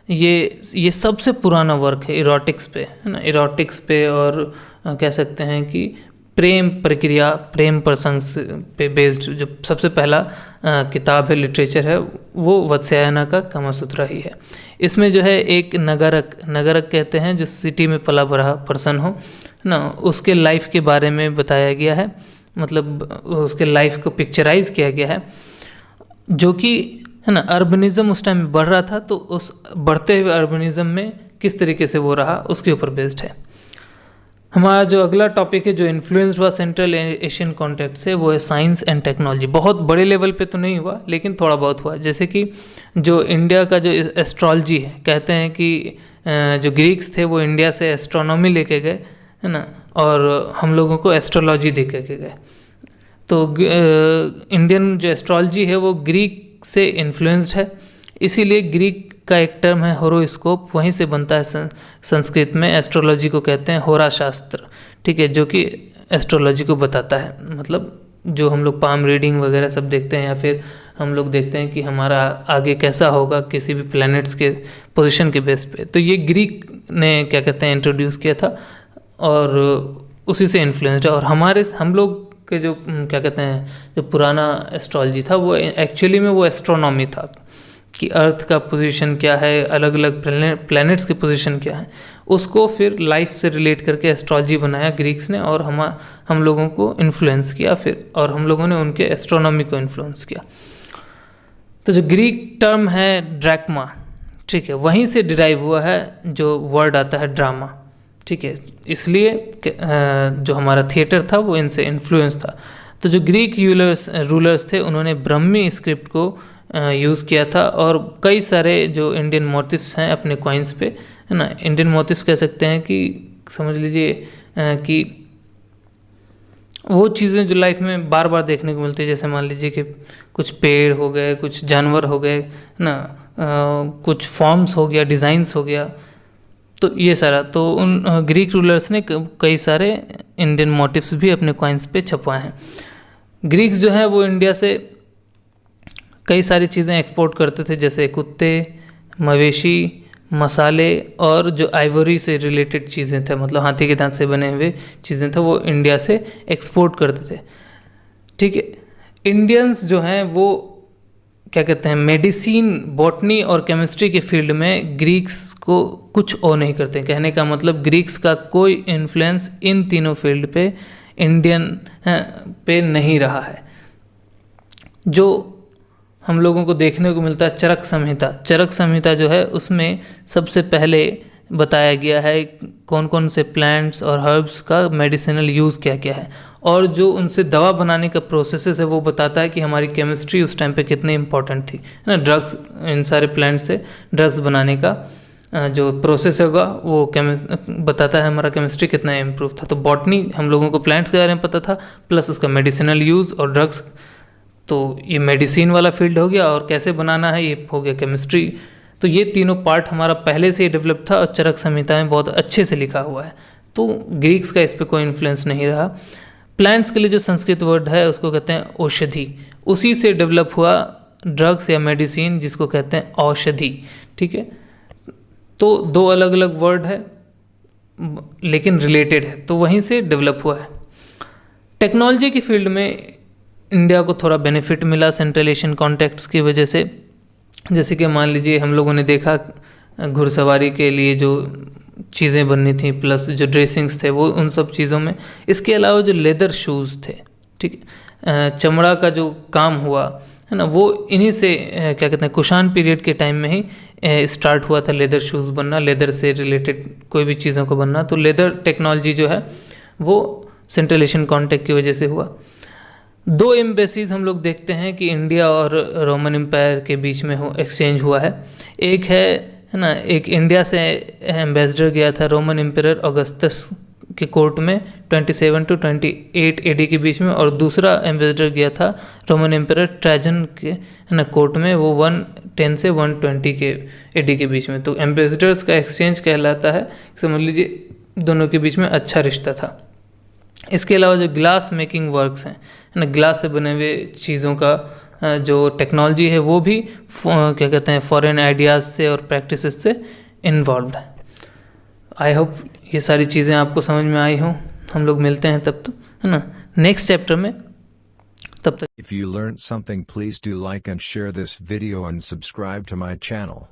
ये सबसे पुराना वर्क है इरोटिक्स पे, है ना, इरोटिक्स पे, और कह सकते हैं कि प्रेम प्रक्रिया, प्रेम प्रसंग पे बेस्ड जो सबसे पहला किताब है, लिटरेचर है, वो वत्स्यायन का कामासूत्रा ही है। इसमें जो है एक नगरक कहते हैं जो सिटी में पला बढ़ा पर्सन हो ना, उसके लाइफ के बारे में बताया गया है, मतलब उसके लाइफ को पिक्चराइज किया गया है, जो कि है ना अर्बनिज़म उस टाइम में बढ़ रहा था, तो उस बढ़ते हुए अर्बनिज़म में किस तरीके से वो रहा उसके ऊपर बेस्ड है। हमारा जो अगला टॉपिक है जो इन्फ्लुएंस्ड हुआ सेंट्रल एशियन कॉन्टेक्स्ट से, वो है साइंस एंड टेक्नोलॉजी। बहुत बड़े लेवल पे तो नहीं हुआ लेकिन थोड़ा बहुत हुआ। जैसे कि जो इंडिया का जो एस्ट्रोलॉजी है, कहते हैं कि जो ग्रीक्स थे वो इंडिया से एस्ट्रोनॉमी लेके गए, है ना, और हम लोगों को एस्ट्रोलॉजी दे के गए। तो इंडियन जो एस्ट्रोलॉजी है वो ग्रीक से इन्फ्लुएंस्ड है, इसीलिए ग्रीक का एक टर्म है होरोस्कोप, वहीं से बनता है। संस्कृत में एस्ट्रोलॉजी को कहते हैं होरा शास्त्र। ठीक है, जो कि एस्ट्रोलॉजी को बताता है, मतलब जो हम लोग पाम रीडिंग वगैरह सब देखते हैं, या फिर हम लोग देखते हैं कि हमारा आगे कैसा होगा किसी भी प्लैनेट्स के पोजीशन के बेस पे, तो ये ग्रीक ने क्या कहते हैं इंट्रोड्यूस किया था। और उसी से इन्फ्लुएंस्ड है। और हम लोग के जो क्या कहते हैं, जो पुराना एस्ट्रोलॉजी था वो एक्चुअली में वो एस्ट्रोनॉमी था कि अर्थ का पोजीशन क्या है, अलग अलग प्लैनेट्स की पोजीशन क्या है, उसको फिर लाइफ से रिलेट करके एस्ट्रोलॉजी बनाया ग्रीक्स ने, और हम लोगों को इन्फ्लुएंस किया फिर, और हम लोगों ने उनके एस्ट्रोनॉमी को इन्फ्लुएंस किया। तो जो ग्रीक टर्म है ड्रैक्मा, ठीक है, वहीं से डिराइव हुआ है जो वर्ड आता है ड्रामा, ठीक है, इसलिए जो हमारा थिएटर था वो इनसे इन्फ्लुएंस था। तो जो ग्रीक रूलर्स थे उन्होंने ब्रह्मी स्क्रिप्ट को यूज़ किया था, और कई सारे जो इंडियन मोटिव्स हैं अपने कॉइन्स पे, है ना, इंडियन मोटिव्स कह सकते हैं कि समझ लीजिए कि वो चीज़ें जो लाइफ में बार बार देखने को मिलती है, जैसे मान लीजिए कि कुछ पेड़ हो गए, कुछ जानवर हो गए, है ना, कुछ फॉर्म्स हो गया, डिज़ाइंस हो गया, तो ये सारा, तो उन ग्रीक रूलर्स ने कई सारे इंडियन मोटिव्स भी अपने कॉइन्स पे छपवाए हैं। ग्रीक्स जो है वो इंडिया से कई सारी चीज़ें एक्सपोर्ट करते थे, जैसे कुत्ते, मवेशी, मसाले, और जो आइवरी से रिलेटेड चीज़ें थे, मतलब हाथी के दांत से बने हुए चीज़ें थे, वो इंडिया से एक्सपोर्ट करते थे, ठीक है। इंडियंस जो हैं वो क्या कहते हैं, मेडिसिन, बॉटनी और केमिस्ट्री के फील्ड में ग्रीक्स को कुछ और नहीं करते। कहने का मतलब ग्रीक्स का कोई इन्फ्लुएंस इन तीनों फील्ड पे इंडियन पे नहीं रहा है। जो हम लोगों को देखने को मिलता है चरक संहिता जो है उसमें सबसे पहले बताया गया है कौन कौन से प्लांट्स और हर्ब्स का मेडिसिनल यूज़ क्या क्या है, और जो उनसे दवा बनाने का प्रोसेस है वो बताता है कि हमारी केमिस्ट्री उस टाइम पे कितनी इंपॉर्टेंट थी, है ना। ड्रग्स, इन सारे प्लांट से ड्रग्स बनाने का जो प्रोसेस होगा वो बताता है हमारा केमिस्ट्री कितना इम्प्रूव था। तो बॉटनी हम लोगों को प्लांट्स के बारे में पता था, प्लस उसका मेडिसिनल यूज़ और ड्रग्स, तो ये मेडिसिन वाला फील्ड हो गया, और कैसे बनाना है ये हो गया केमिस्ट्री। तो ये तीनों पार्ट हमारा पहले से ही डेवलप था, और चरक संहिता में बहुत अच्छे से लिखा हुआ है। तो ग्रीक्स का इस पर कोई इन्फ्लुएंस नहीं रहा। प्लांट्स के लिए जो संस्कृत वर्ड है उसको कहते हैं औषधि, उसी से डेवलप हुआ ड्रग्स या मेडिसिन जिसको कहते हैं औषधि, ठीक है। तो दो अलग अलग वर्ड है लेकिन रिलेटेड है, तो वहीं से डेवलप हुआ है। टेक्नोलॉजी की फील्ड में इंडिया को थोड़ा बेनिफिट मिला सेंट्रल एशियन कॉन्टेक्ट्स की वजह से, जैसे कि मान लीजिए हम लोगों ने देखा घुड़सवारी के लिए जो चीज़ें बननी थी, प्लस जो ड्रेसिंग्स थे वो उन सब चीज़ों में। इसके अलावा जो लेदर शूज़ थे, ठीक है, चमड़ा का जो काम हुआ है ना, वो इन्हीं से क्या कहते हैं, कुषाण पीरियड के टाइम में ही स्टार्ट हुआ था लेदर शूज़ बनना, लेदर से रिलेटेड कोई भी चीज़ों को बनना। तो लेदर टेक्नोलॉजी जो है वो सेंट्रल एशियन कॉन्टेक्ट की वजह से हुआ। दो एम्बेसीज हम लोग देखते हैं कि इंडिया और रोमन एम्पायर के बीच में एक्सचेंज हुआ है। एक है ना, एक इंडिया से एम्बेसडर गया था रोमन एम्पायर ऑगस्टस के कोर्ट में 27 to 28 AD के बीच में, और दूसरा एम्बेसडर गया था रोमन एम्पायर ट्राजन के ना कोर्ट में, वो 110 से 120 के AD के बीच में। तो एम्बेसडर्स का एक्सचेंज कहलाता है, समझ लीजिए दोनों के बीच में अच्छा रिश्ता था। इसके अलावा जो ग्लास मेकिंग वर्क्स हैं ना, ग्लास से बने हुए चीज़ों का जो टेक्नोलॉजी है वो भी क्या कहते हैं फॉरेन आइडियाज़ से और प्रैक्टिसेस से इन्वॉल्व है। आई होप ये सारी चीज़ें आपको समझ में आई हों। हम लोग मिलते हैं तब तक, है ना, नेक्स्ट चैप्टर में। तब तक If you learned something, please do like and share this video and subscribe to my channel.